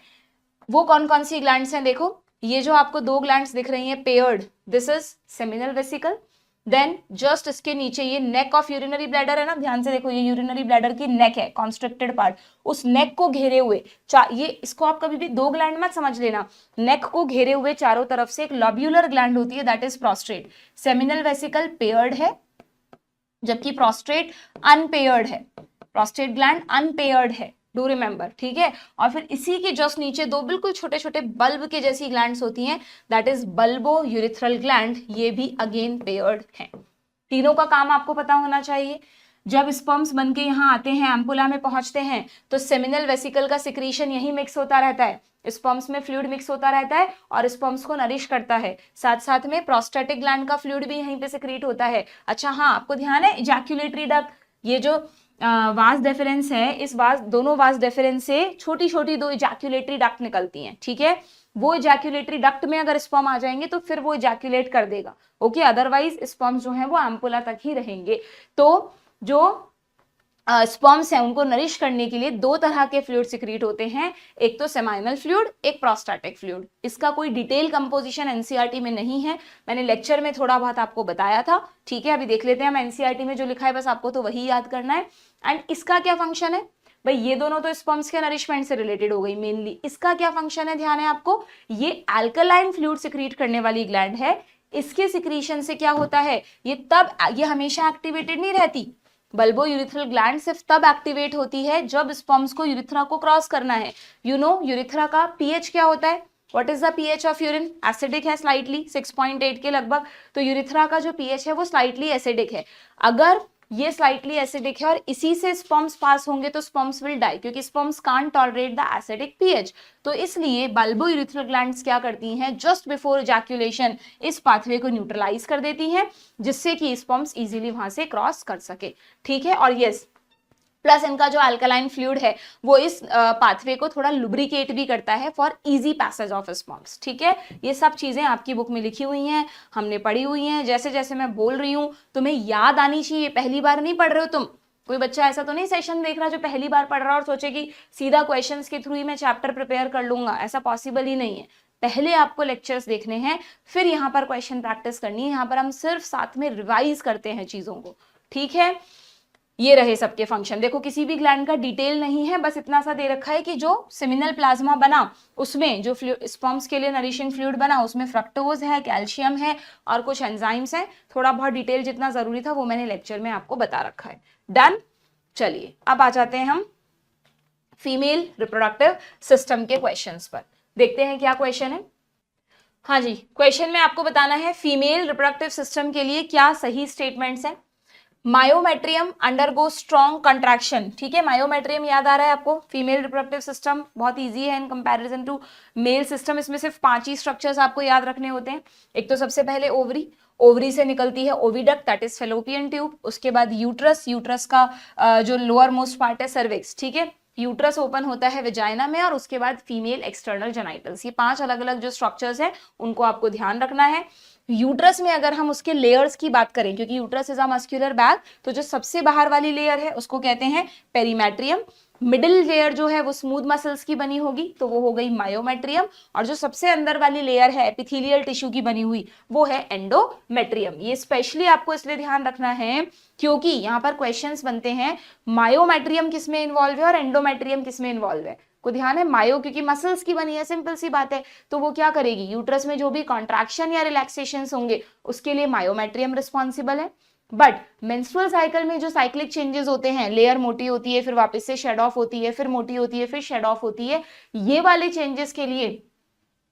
वो कौन कौन सी ग्लैंड्स हैं, देखो ये जो आपको 2 ग्लैंड्स दिख रही हैं paired, this is seminal vesicle, then just इसके नीचे ये नेक ऑफ यूरिनरी ब्लैडर है ना, ध्यान से देखो, ये यूरिनरी ब्लैडर की नेक है, कॉन्स्ट्रिक्टेड पार्ट, उस नेक को घेरे हुए ये, इसको आप कभी भी 2 ग्लैंड मत समझ लेना, नेक को घेरे हुए चारों तरफ से एक लॉब्यूलर ग्लैंड होती है, that is prostate. Seminal vesicle paired है, जबकि प्रोस्टेट अनपेयर्ड है, प्रोस्टेट ग्लैंड अनपेयर्ड है, डू रिमेंबर। ठीक है, और फिर इसी के जस्ट नीचे 2 बिल्कुल छोटे छोटे बल्ब के जैसी ग्लैंड्स होती हैं, that is bulbo urethral gland, ये भी अगेन पेयर्ड है। तीनों का काम आपको पता होना चाहिए। जब स्पर्म्स बन के यहाँ आते हैं, एम्पुला में पहुंचते हैं, तो सेमिनल वेसिकल का सिक्रीशन यही मिक्स होता रहता है, स्पर्म्स में फ्लूइड मिक्स होता रहता है और स्पर्म्स को नरिश करता है, साथ साथ में प्रोस्टेटिक ग्लैंड का फ्लूइड भी यहीं पे सिक्रीट होता है। अच्छा हाँ, आपको ध्यान है इजैक्यूलेटरी डक्ट, ये जो वास डेफरेंस है, इस दोनों वास डेफरेंस से छोटी छोटी 2 इजैक्यूलेटरी डक्ट निकलती हैं। ठीक है, वो इजैक्यूलेटरी डक्ट में अगर स्पर्म आ जाएंगे तो फिर वो इजैक्यूलेट कर देगा, ओके, अदरवाइज स्पर्म्स जो है वो एम्पुला तक ही रहेंगे। तो जो स्पर्म्स हैं उनको नरिश करने के लिए 2 तरह के फ्लूइड सिक्रीट होते हैं, एक तो सेमाइनल फ्लूइड, एक प्रोस्टैटिक फ्लूइड। इसका कोई डिटेल कंपोजिशन एनसीईआरटी में नहीं है, मैंने लेक्चर में थोड़ा बहुत आपको बताया था। ठीक है, अभी देख लेते हैं हम एनसीईआरटी में जो लिखा है, बस आपको तो वही याद करना है। एंड इसका क्या फंक्शन है भाई, ये दोनों तो स्पर्म्स के नरिशमेंट से रिलेटेड हो गई मेनली, इसका क्या फंक्शन है, ध्यान है आपको, ये अल्कलाइन फ्लूइड सिक्रीट करने वाली ग्लैंड है, इसके सिक्रीशन से क्या होता है, ये हमेशा एक्टिवेटेड नहीं रहती, बल्बो यूरिथ्रल ग्लैंड सिर्फ तब एक्टिवेट होती है जब स्पर्म्स को यूरिथ्रा को क्रॉस करना है। यू नो यूरिथ्रा का पीएच क्या होता है, what is the pH of urine, acidic है स्लाइटली, 6.8 के लगभग, तो यूरिथ्रा का जो पीएच है वो स्लाइटली एसिडिक है। अगर ये स्लाइटली एसिडिक है और इसी से स्पर्म्स पास होंगे तो स्पर्म्स विल डाई, क्योंकि sperms can't tolerate the acidic pH. तो इसलिए बल्बो यूरिथ्रल ग्लैंड्स क्या करती हैं, जस्ट बिफोर इजैक्यूलेशन इस पाथवे को न्यूट्रलाइज कर देती हैं, जिससे कि स्पर्म्स इजीली वहां से क्रॉस कर सके। ठीक है, और यस प्लस इनका जो अल्कलाइन फ्लूइड है वो इस पाथवे को थोड़ा लुब्रिकेट भी करता है for easy passage of sperms. ठीक है, ये सब चीजें आपकी बुक में लिखी हुई हैं, हमने पढ़ी हुई हैं, जैसे जैसे मैं बोल रही हूँ तुम्हें याद आनी चाहिए, पहली बार नहीं पढ़ रहे हो तुम, कोई बच्चा ऐसा तो नहीं सेशन देख रहा जो पहली बार पढ़ रहा और सोचे कि सीधा क्वेश्चंस के थ्रू ही मैं चैप्टर प्रिपेयर कर लूंगा, ऐसा पॉसिबल ही नहीं है। पहले आपको लेक्चर्स देखने हैं, फिर यहाँ पर क्वेश्चन प्रैक्टिस करनी है। यहाँ पर हम सिर्फ साथ में रिवाइज करते हैं चीजों को, ठीक है। ये रहे सबके फंक्शन। देखो किसी भी ग्लैंड का डिटेल नहीं है, बस इतना सा दे रखा है कि जो सेमिनल प्लाज्मा बना उसमें जो स्पर्म्स के लिए नरिशिंग फ्लूइड बना उसमें फ्रक्टोज है, कैल्शियम है और कुछ एंजाइम्स हैं। थोड़ा बहुत डिटेल जितना जरूरी था वो मैंने लेक्चर में आपको बता रखा है। डन। चलिए अब आ जाते हैं हम फीमेल रिप्रोडक्टिव सिस्टम के क्वेश्चंस पर। देखते हैं क्या क्वेश्चन है। हाँ जी, क्वेश्चन में आपको बताना है फीमेल रिप्रोडक्टिव सिस्टम के लिए क्या सही स्टेटमेंट्स हैं। मायोमेट्रियम अंडरगो स्ट्रॉन्ग कंट्रैक्शन, ठीक है। मायोमेट्रियम याद आ रहा है आपको। फीमेल रिप्रोडक्टिव सिस्टम बहुत इजी है in comparison to male system. इसमें सिर्फ 5 ही स्ट्रक्चर्स आपको याद रखने होते हैं। एक तो सबसे पहले ओवरी, ओवरी से निकलती है oviduct that is fallopian tube. उसके बाद यूट्रस, यूट्रस का जो लोअर मोस्ट पार्ट है सर्विक्स, ठीक है। यूट्रस ओपन होता है वेजाइना में और उसके बाद फीमेल एक्सटर्नल जेनाइटल्स। ये 5 अलग अलग जो स्ट्रक्चर्स हैं उनको आपको ध्यान रखना है। यूट्रस में अगर हम उसके लेयर्स की बात करें, क्योंकि uterus is a muscular bag, तो जो सबसे बाहर वाली लेयर है उसको कहते हैं पेरीमेट्रियम। मिडिल लेयर जो है वो स्मूथ मसल्स की बनी होगी तो वो हो गई मायोमेट्रियम, और जो सबसे अंदर वाली लेयर है एपिथेलियल टिश्यू की बनी हुई वो है एंडोमेट्रियम। ये स्पेशली आपको इसलिए ध्यान रखना है क्योंकि यहाँ पर क्वेश्चंस बनते हैं मायोमेट्रियम किस में इन्वॉल्व है और एंडोमेट्रियम किस में इन्वॉल्व है। को ध्यान है, मायो क्योंकि मसल्स की बनी है, सिंपल सी बात है, तो वो क्या करेगी, यूट्रस में जो भी कॉन्ट्रैक्शन या रिलैक्सेशन होंगे उसके लिए मायोमेट्रियम रिस्पॉन्सिबल है। बट मेंस्ट्रुअल साइकिल में जो साइक्लिक चेंजेस होते हैं, लेयर मोटी होती है फिर वापस से शेड ऑफ होती है, फिर मोटी होती है फिर शेड ऑफ होती है, ये वाले चेंजेस के लिए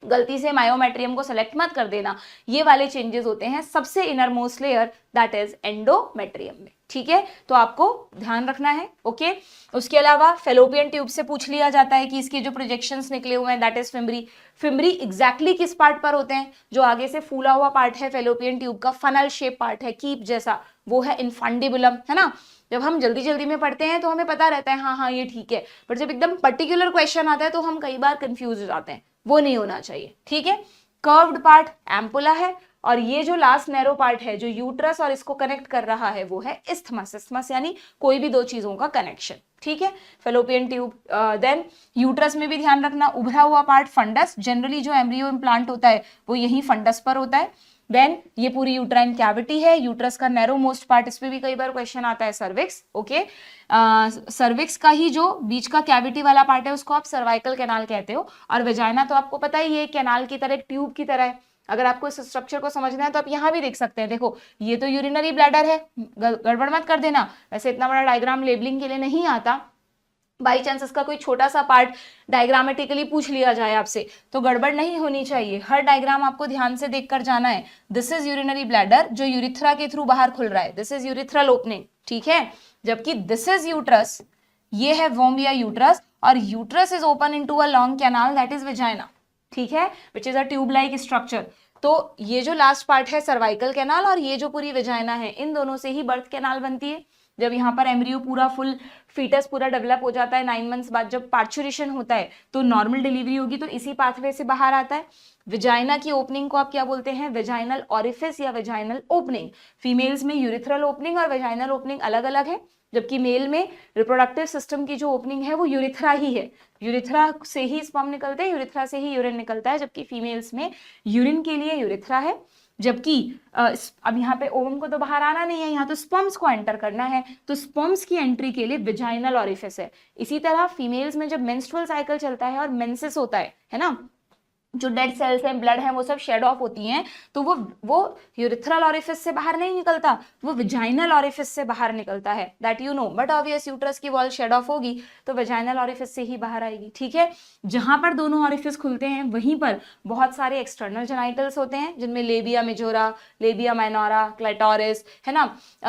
गलती से मायोमेट्रियम को सेलेक्ट मत कर देना। ये वाले चेंजेस होते हैं सबसे inner most layer that is endometrium में, ठीक है। तो आपको ध्यान रखना है, ओके। उसके अलावा फेलोपियन ट्यूब से पूछ लिया जाता है कि इसके जो प्रोजेक्शंस निकले हुए हैं that is fimbriae. Fimbriae exactly किस पार्ट पर होते हैं, जो आगे से फूला हुआ पार्ट है फेलोपियन ट्यूब का, फनल शेप पार्ट है कीप जैसा, वो है इनफंडिबुलम, है ना। जब हम जल्दी जल्दी में पढ़ते हैं तो हमें पता रहता है हाँ हाँ ये ठीक है, बट जब एकदम पर्टिकुलर क्वेश्चन आता है तो हम कई बार कंफ्यूज हो जाते हैं, वो नहीं होना चाहिए, ठीक है। कर्व्ड पार्ट एम्पुला है, और ये जो लास्ट नैरो पार्ट है जो यूट्रस और इसको कनेक्ट कर रहा है वो है इस्थमस। इस्थमस यानी कोई भी दो चीजों का कनेक्शन, ठीक है। Fallopian tube. देन यूट्रस में भी ध्यान रखना उभरा हुआ पार्ट फंडस, जनरली जो एम्ब्रियो इम्प्लांट होता है वो यही फंडस पर होता है। देन ये पूरी यूट्राइन कैविटी है, यूट्रस का नैरो मोस्ट पार्ट, इस पे भी कई बार क्वेश्चन आता है सर्विक्स, ओके। सर्विक्स का ही जो बीच का कैविटी वाला पार्ट है उसको आप सर्वाइकल कैनाल कहते हो, और वेजाइना तो आपको पता ही है कैनाल की तरह, ट्यूब की तरह है। अगर आपको इस स्ट्रक्चर को समझना है तो आप यहाँ भी देख सकते हैं, देखो ये तो यूरिनरी ब्लैडर है, गड़बड़ मत कर देना। वैसे इतना बड़ा डायग्राम लेबलिंग के लिए नहीं आता, बाई चांस इसका कोई छोटा सा पार्ट डायग्रामेटिकली पूछ लिया जाए आपसे तो गड़बड़ नहीं होनी चाहिए। हर डायग्राम आपको ध्यान से देखकर जाना है। दिस इज यूरिनरी ब्लैडर जो यूरिथ्रा के थ्रू बाहर खुल रहा है, दिस इज यूरिथ्रल ओपनिंग, ठीक है। जबकि दिस इज यूट्रस, ये है वोम या यूट्रस, और uterus is open into a long canal that is vagina, ठीक है, which is a tube like structure. तो ये जो लास्ट पार्ट है सर्वाइकल कैनाल और ये जो पूरी वेजाइना है, इन दोनों से ही बर्थ कैनाल बनती है। जब यहाँ पर एम्ब्रियो पूरा फुल फीटस पूरा डेवलप हो जाता है 9 मंथ्स बाद, जब पार्चुरेशन होता है तो नॉर्मल डिलीवरी होगी तो इसी पाथवे से बाहर आता है। वेजाइना की ओपनिंग को आप क्या बोलते हैं, वेजाइनल ऑरिफिस या वेजाइनल ओपनिंग। फीमेल्स में यूरिथ्रल ओपनिंग और वेजाइनल ओपनिंग अलग अलग है, जबकि मेल में रिप्रोडक्टिव सिस्टम की जो ओपनिंग है वो यूरिथ्रा ही है। यूरिथ्रा से ही स्पर्म निकलते हैं, यूरिथ्रा से ही यूरिन निकलता है, जबकि फीमेल्स में यूरिन के लिए यूरिथ्रा है। जबकि अब यहाँ पे ओवम को तो बाहर आना नहीं है, यहाँ तो स्पर्म्स को एंटर करना है, तो स्पर्म्स की एंट्री के लिए वेजाइनल ऑरिफिस है। इसी तरह फीमेल्स में जब मेंस्ट्रुअल साइकिल चलता है और मेंसेस होता है ना, जो डेड सेल्स हैं, ब्लड है, वो सब शेड ऑफ होती हैं, तो वो यूरिथ्रल ऑरिफिस से बाहर नहीं निकलता, वो वेजाइनल ऑरिफिस से बाहर निकलता है, that you know. But obvious uterus की वॉल शेड ऑफ होगी तो वेजाइनल ऑरिफिस से ही बाहर आएगी, ठीक है। जहां पर दोनों ऑरिफिस खुलते हैं वहीं पर बहुत सारे एक्सटर्नल जेनाइटल्स होते हैं, जिनमें labia majora, labia minora, clitoris, है ना।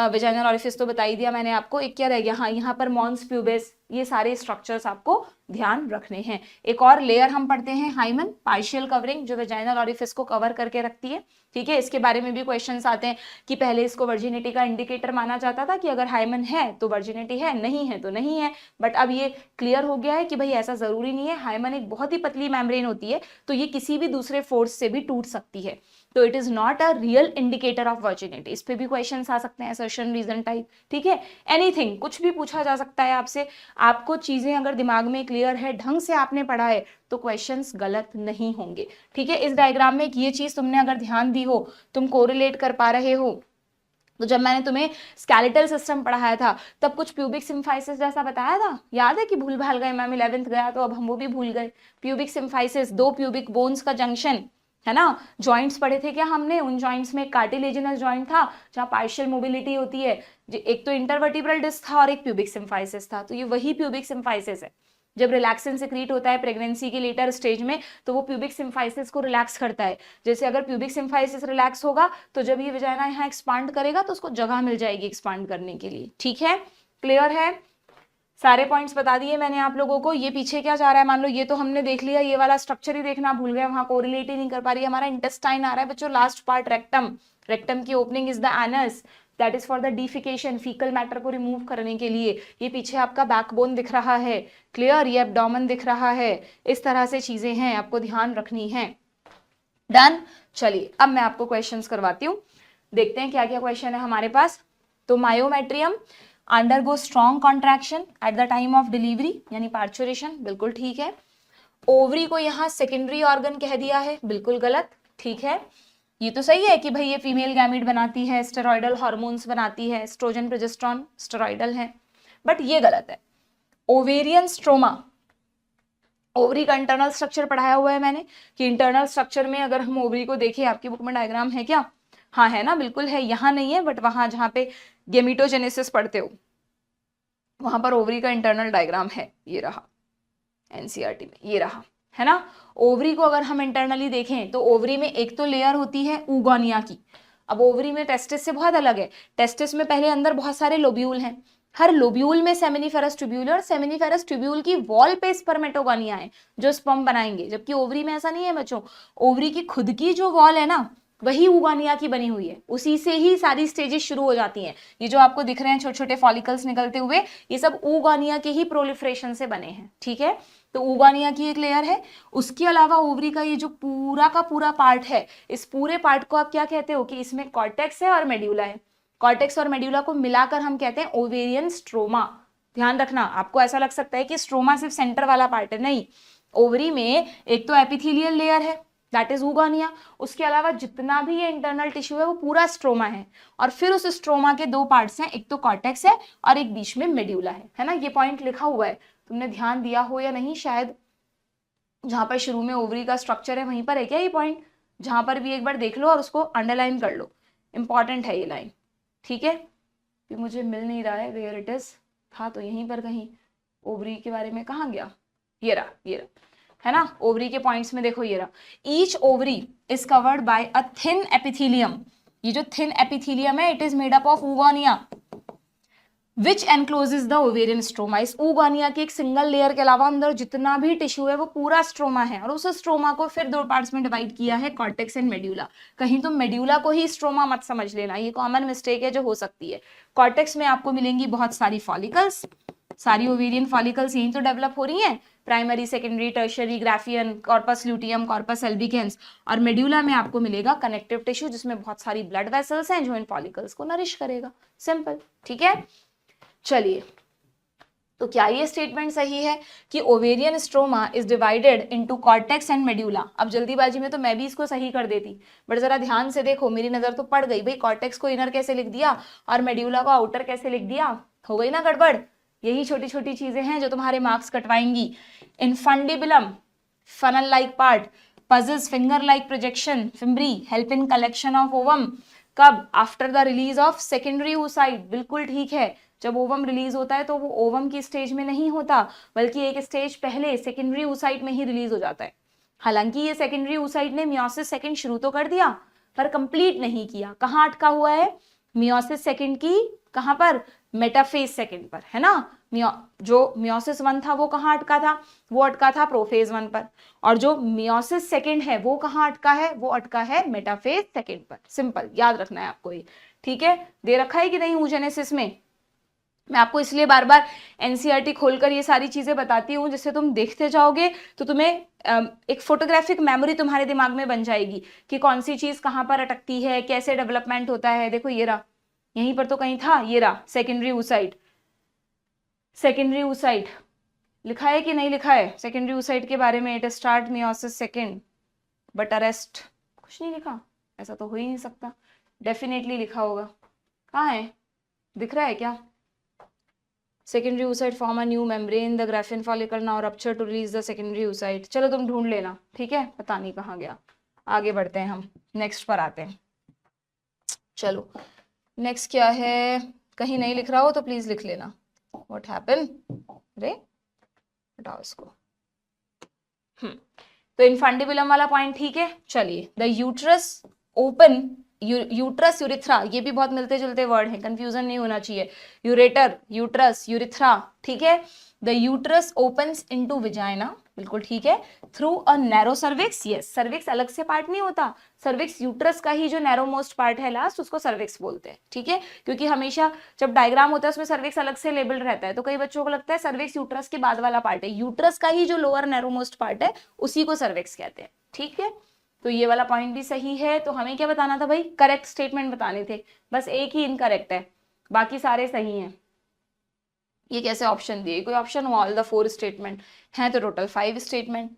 वेजाइनल ऑरिफिस तो बता ही दिया मैंने आपको। एक क्या रह गया, हाँ, यहाँ पर मॉन्स प्यूबिस, ये सारे स्ट्रक्चर्स आपको ध्यान रखने हैं। एक और लेयर हम पढ़ते हैं हाइमन, पार्शियल कवरिंग, जो वेजाइनल ऑरिफिस को कवर करके रखती है। ठीक है, इसके बारे में भी क्वेश्चंस आते हैं कि पहले इसको वर्जिनिटी का इंडिकेटर माना जाता था कि अगर हाइमन है तो वर्जिनिटी है, नहीं है तो नहीं है, बट अब ये क्लियर हो गया है कि भाई ऐसा जरूरी नहीं है। हाइमन एक बहुत ही पतली मेम्ब्रेन होती है, तो ये किसी भी दूसरे फोर्स से भी टूट सकती है, तो it is not a real indicator of virginity. इस पे भी क्वेश्चंस आ सकते हैं, असर्शन रीजन टाइप। ठीक है, एनीथिंग, कुछ भी पूछा जा सकता है आपसे। आपको चीजें अगर दिमाग में क्लियर है, ढंग से आपने पढ़ा है, तो क्वेश्चंस गलत नहीं होंगे। ठीक है, इस डायग्राम में ये चीज तुमने अगर ध्यान दी हो, तुम कोरिलेट कर पा रहे हो, तो जब मैंने तुम्हें स्केलेटल सिस्टम पढ़ाया था तब कुछ प्यूबिक सिम्फाइसिस जैसा बताया था, याद है कि भूल भाल गए मैम, 11th गया तो अब हम वो भी भूल गए। प्यूबिक सिम्फाइसिस, दो प्यूबिक बोन्स का जंक्शन, है ना। जॉइंट्स पढ़े थे क्या हमने, उन जॉइंट्स में कार्टिलेजिनस जॉइंट था जहाँ पार्शियल मोबिलिटी होती है, एक तो इंटरवर्टिब्रल डिस्क था और एक प्यूबिक सिम्फाइसिस था, तो ये वही प्यूबिक सिम्फाइसिस है। जब रिलैक्सन सिक्रीट होता है प्रेगनेंसी के लेटर स्टेज में, तो वो प्यूबिक सिम्फाइसिस को रिलैक्स करता है। जैसे अगर प्यूबिक सिम्फाइसिस रिलैक्स होगा तो जब ये वजाइना यहाँ एक्सपांड करेगा तो उसको जगह मिल जाएगी एक्सपांड करने के लिए। ठीक है, क्लियर है, सारे पॉइंट्स बता दिए मैंने आप लोगों को। ये पीछे क्या जा रहा है, मान लो ये तो हमने देख लिया, ये वाला स्ट्रक्चर ही देखना भूल गए, वहां कोरिलेट ही नहीं कर पा रही, हमारा इंटेस्टाइन आ रहा है बच्चों, लास्ट पार्ट रेक्टम। रेक्टम की opening is the anus, that is for the defecation, faecal matter को रिमूव करने के लिए। ये पीछे आपका बैकबोन दिख रहा है, क्लियर, ये एब्डोमेन दिख रहा है, इस तरह से चीजें हैं, आपको ध्यान रखनी है। डन, चलिए अब मैं आपको क्वेश्चंस करवाती हूँ, देखते हैं क्या क्या क्वेश्चन है हमारे पास। तो myometrium undergo strong contraction at the time of delivery, यानी पार्चुरेशन, बिल्कुल ठीक है। ओवरी को यहाँ सेकेंडरी ऑर्गन कह दिया है, बिल्कुल गलत। ठीक है, ये तो सही है कि भाई ये फीमेल गैमीट बनाती है, स्टेरॉइडल हार्मोन्स बनाती है, एस्ट्रोजन प्रोजेस्टेरॉन स्टेरॉइडल है, बट ये गलत है। ओवेरियन स्ट्रोमा, ओवरी का इंटरनल स्ट्रक्चर पढ़ाया हुआ है मैंने कि इंटरनल स्ट्रक्चर में अगर हम ओवरी को देखें, आपकी बुक में डायग्राम है क्या, हाँ है ना, बिल्कुल है, यहाँ नहीं है बट वहां जहाँ पे गेमिटोजेनेसिस पढ़ते हो वहां पर ओवरी का इंटरनल डायग्राम है, ये रहा एनसीईआरटी में, ये रहा, है ना। ओवरी को अगर हम इंटरनली देखें तो ओवरी में एक तो लेयर होती है ऊगोनिया की। अब ओवरी में टेस्टिस से बहुत अलग है, टेस्टिस में पहले अंदर बहुत सारे लोब्यूल हैं, हर लोब्यूल में सेमिनिफेरस ट्यूब्यूल, और सेमिनिफेरस ट्यूब्यूल की वॉल पे स्पर्मेटोगोनिया है जो स्पर्म बनाएंगे, जबकि ओवरी में ऐसा नहीं है बच्चों। ओवरी की खुद की जो वॉल है ना, वही ऊगोनिया की बनी हुई है, उसी से ही सारी स्टेजेस शुरू हो जाती हैं। ये जो आपको दिख रहे हैं छोटे छोटे फॉलिकल्स निकलते हुए, ये सब ऊगोनिया के ही प्रोलिफरेशन से बने हैं। ठीक है, तो ऊगोनिया की एक लेयर है। उसके अलावा ओवरी का ये जो पूरा का पूरा पार्ट है, इस पूरे पार्ट को आप क्या कहते हो कि इसमें कॉर्टेक्स है और मेड्यूला है। कॉर्टेक्स और मेड्यूला को मिलाकर हम कहते हैं ओवेरियन स्ट्रोमा। ध्यान रखना, आपको ऐसा लग सकता है कि स्ट्रोमा सिर्फ सेंटर वाला पार्ट है, नहीं। ओवरी में एक तो एपिथेलियल लेयर है, दैट इज ऊगोनिया, उसके अलावा जितना भी ये इंटरनल टिश्यू है वो पूरा स्ट्रोमा है, और फिर उस स्ट्रोमा के दो पार्ट्स हैं, एक तो कॉर्टेक्स है और एक बीच में मेड्यूला है ना। ये पॉइंट लिखा हुआ है, तुमने ध्यान दिया हो या नहीं, शायद जहां पर शुरू में ओवरी का स्ट्रक्चर है वहीं पर है क्या ये पॉइंट, जहां पर भी एक बार देख लो और उसको अंडरलाइन कर लो, इंपॉर्टेंट है ये लाइन। ठीक है, भी मुझे मिल नहीं रहा है, वेयर इट इज, था तो यहीं पर कहीं, ओवरी के बारे में कहाँ गया, ये रहा, ये रहा, है ना। ओवरी के पॉइंट्स में देखो, ये रहा, each ovary is covered by a thin epithelium. ये जो थिन एपिथेलियम है, it is made up of oogonia which encloses the ovarian stroma. इस ऊगोनिया की एक सिंगल लेयर के अलावा अंदर जितना भी टिश्यू है वो पूरा स्ट्रोमा है, और उस स्ट्रोमा को फिर दो पार्ट्स में डिवाइड किया है, कॉर्टेक्स एंड मेड्यूला। कहीं तुम मेड्यूला को ही स्ट्रोमा मत समझ लेना, ये कॉमन मिस्टेक है जो हो सकती है। कॉर्टेक्स में आपको मिलेंगी बहुत सारी फॉलिकल्स, सारी ओवेरियन फॉलिकल्स यहीं तो डेवलप हो रही हैं, primary, secondary, tertiary, Graafian, corpus luteum, corpus albicans, और मेड्यूला में आपको मिलेगा कनेक्टिव टिश्यू जिसमें बहुत सारी ब्लड वेसल्स हैं जो इन फॉलिकल्स को नरिश करेगा, सिंपल। ठीक है, चलिए, तो क्या ये स्टेटमेंट सही है कि ovarian stroma is divided into cortex and medulla. अब जल्दीबाजी में तो मैं भी इसको सही कर देती, बट जरा ध्यान से देखो, मेरी नजर तो पड़ गई, भाई कॉर्टेक्स को इनर कैसे लिख दिया और मेड्यूला को आउटर कैसे लिख दिया, हो गई ना गड़बड़। यही छोटी छोटी चीजें हैं जो तुम्हारे मार्क्स कटवाएंगी। Infundibulum, funnel like part, possess finger like projection, fimbriae, help in collection of ovum, कब, after the release of secondary oocyte, बिल्कुल ठीक है। जब ओवम रिलीज होता है तो वो ओवम की स्टेज में नहीं होता, बल्कि एक स्टेज पहले सेकेंडरी oocyte में ही रिलीज हो जाता है। हालांकि ये सेकेंडरी oocyte ने मियोसिस सेकंड शुरू तो कर दिया पर कंप्लीट नहीं किया, कहाँ अटका हुआ है, मियोसिस सेकंड की कहाँ पर, मेटाफेज सेकंड पर, है ना। जो मियोसिस 1 था वो कहाँ अटका था, वो अटका था प्रोफेज 1 पर, और जो मियोसिस 2 है वो कहाँ अटका है, वो अटका है मेटाफेज 2 पर। सिंपल, याद रखना है आपको ये, ठीक है। दे रखा है कि नहीं oogenesis में, मैं आपको इसलिए बार बार एनसीईआरटी खोलकर ये सारी चीजें बताती हूँ, जिससे तुम देखते जाओगे तो तुम्हें एक फोटोग्राफिक मेमोरी तुम्हारे दिमाग में बन जाएगी कि कौन सी चीज कहाँ पर अटकती है, कैसे डेवलपमेंट होता है। देखो ये रहा, यहीं पर तो कहीं था, ये रहा सेकेंडरी oocyte। सेकेंडरी oocyte लिखा है कि नहीं लिखा है सेकेंडरी oocyte के बारे में, it start meiosis 2 but arrest, कुछ नहीं लिखा, ऐसा तो हो ही नहीं सकता, डेफिनेटली लिखा होगा। कहाँ है, दिख रहा है क्या? Secondary oocyte form a new membrane, the Graafian follicle now rupture to release the secondary oocyte। चलो तुम ढूंढ लेना, ठीक है, पता नहीं कहाँ गया। आगे बढ़ते हैं, हम नेक्स्ट पर आते हैं। चलो नेक्स्ट क्या है, कहीं नहीं लिख रहा हो तो प्लीज लिख लेना। व्हाट हैपन, अरे हटाओ इसको। तो इनफंडिबुलम वाला पॉइंट ठीक है। चलिए, the uterus open, uterus urethra, ये भी बहुत मिलते जुलते वर्ड हैं, कंफ्यूजन नहीं होना चाहिए। यूरेटर, यूट्रस, यूरिथ्रा, ठीक है। The uterus opens into vagina, बिल्कुल ठीक है। Through a narrow cervix, yes, cervix अलग से पार्ट नहीं होता, सर्विक्स यूट्रस का ही जो नैरो मोस्ट पार्ट है लास्ट, उसको सर्विक्स बोलते हैं, ठीक है। क्योंकि हमेशा जब डायग्राम होता है उसमें सर्विक्स अलग से लेबल रहता है, तो कई बच्चों को लगता है सर्विक्स यूट्रस के बाद वाला पार्ट है, यूट्रस का ही जो लोअर नैरो मोस्ट पार्ट है उसी को सर्विक्स कहते हैं, ठीक है। तो ये वाला पॉइंट भी सही है। तो हमें क्या बताना था भाई, करेक्ट स्टेटमेंट बताने थे, बस एक ही इनकरेक्ट है, बाकी सारे सही हैं। ये कैसे ऑप्शन दिए, कोई ऑप्शन हुआ, ऑल द 4 स्टेटमेंट हैं तो टोटल 5 स्टेटमेंट।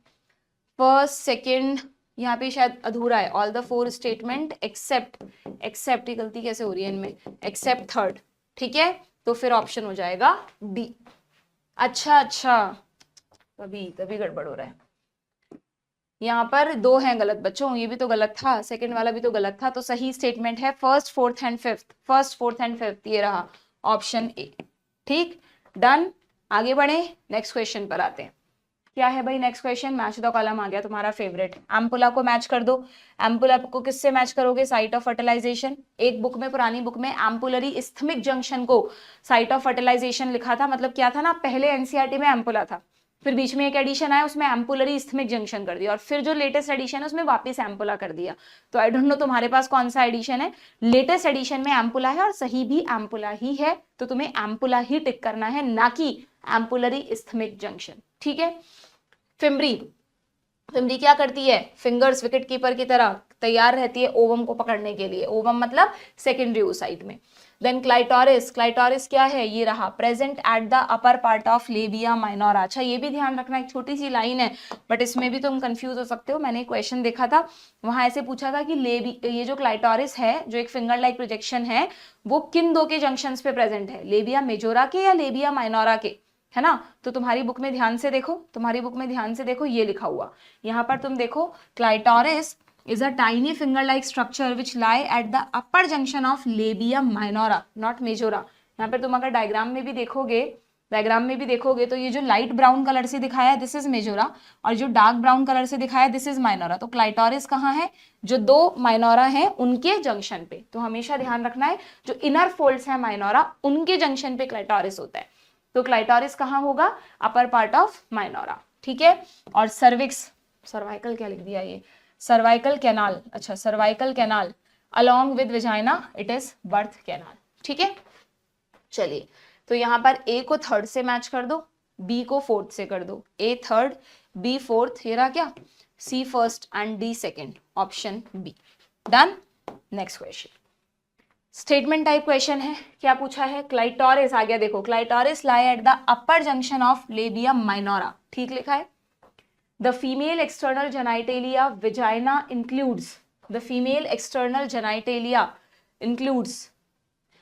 फर्स्ट सेकेंड यहाँ पे शायद अधूरा है, all the 4 statement except, except की गलती कैसे हो रही है इनमें, एक्सेप्ट थर्ड, ठीक है। तो फिर ऑप्शन हो जाएगा डी। अच्छा, तभी गड़बड़ हो रहा है, यहाँ पर 2 हैं गलत बच्चों, ये भी तो गलत था, सेकंड वाला भी तो गलत था। तो सही स्टेटमेंट है first, fourth and fifth, first, fourth and fifth, ये रहा ऑप्शन ए, ठीक, डन। आगे बढ़े, नेक्स्ट क्वेश्चन पर आते हैं। क्या है भाई next question, match the column आ गया तुम्हारा फेवरेट, एम्पुला को मैच कर दो। एम्पुला को किससे मैच करोगे, साइट ऑफ फर्टिलाइजेशन। एक बुक में, पुरानी बुक में एम्पुलरी इस्थमिक जंक्शन को साइट ऑफ फर्टिलाइजेशन लिखा था, मतलब क्या था ना, पहले एनसीईआरटी में एम्पुला था, फिर बीच में एक एडिशन आया उसमें एम्पुलरी इस्थमिक जंक्शन कर दिया, और फिर जो लेटेस्ट एडिशन है उसमें वापस एम्पुला कर दिया। तो आई डोंट नो तुम्हारे पास कौन सा एडिशन है, लेटेस्ट एडिशन में एम्पुला है और सही भी एम्पुला ही है, तो तुम्हें एम्पुला ही टिक करना है, ना कि एम्पुलरी इस्थमिक जंक्शन, ठीक है। फिम्बरी, फिम्बरी क्या करती है, फिंगर्स विकेट कीपर की तरह तैयार रहती है ओवम को पकड़ने के लिए, ओवम मतलब सेकेंडरी oocyte में। देन क्लाइटोरिस, क्लाइटोरिस क्या है, ये रहा present at the upper part of labia minora. अच्छा ये भी ध्यान रखना, एक छोटी सी लाइन है बट इसमें भी तुम कंफ्यूज हो सकते हो। मैंने क्वेश्चन देखा था, वहां ऐसे पूछा था कि ये जो क्लाइटोरिस है, जो एक फिंगर लाइक प्रोजेक्शन है, वो किन 2 के जंक्शंस पे प्रेजेंट है, लेबिया मेजोरा के या लेबिया माइनोरा के, है ना। तो तुम्हारी बुक में ध्यान से देखो, तुम्हारी बुक में ध्यान से देखो, ये लिखा हुआ यहाँ पर तुम देखो, clitoris is a tiny finger-like structure which lie at the upper junction of labia minora, not majora। यहाँ पर तुम अगर डायग्राम में भी देखोगे, तो ये जो लाइट ब्राउन कलर से दिखाया है दिस इज मेजोरा, और जो डार्क ब्राउन कलर से दिखाया है दिस इज माइनोरा। तो क्लाइटोरिस कहाँ है, जो 2 माइनोरा है उनके जंक्शन पे। तो हमेशा ध्यान रखना है, जो इनर फोल्ड्स है माइनोरा उनके जंक्शन पे क्लाइटोरिस होता है। तो क्लाइटोरिस कहाँ होगा, अपर पार्ट ऑफ माइनोरा, ठीक है। और सर्विक्स, सर्वाइकल क्या लिख दिया ये, सर्वाइकल कैनाल, अच्छा cervical canal along with vagina it is birth canal, ठीक है। चलिए, तो यहाँ पर ए को थर्ड से मैच कर दो, बी को फोर्थ से कर दो, ए थर्ड, बी फोर्थ, ये रहा क्या, C first and D second, option B, done. Next question, statement type question है, क्या पूछा है, क्लाइटोरिस आ गया, देखो clitoris lie at the upper junction of labia minora, ठीक लिखा है। The female external genitalia vagina includes, the female external genitalia includes,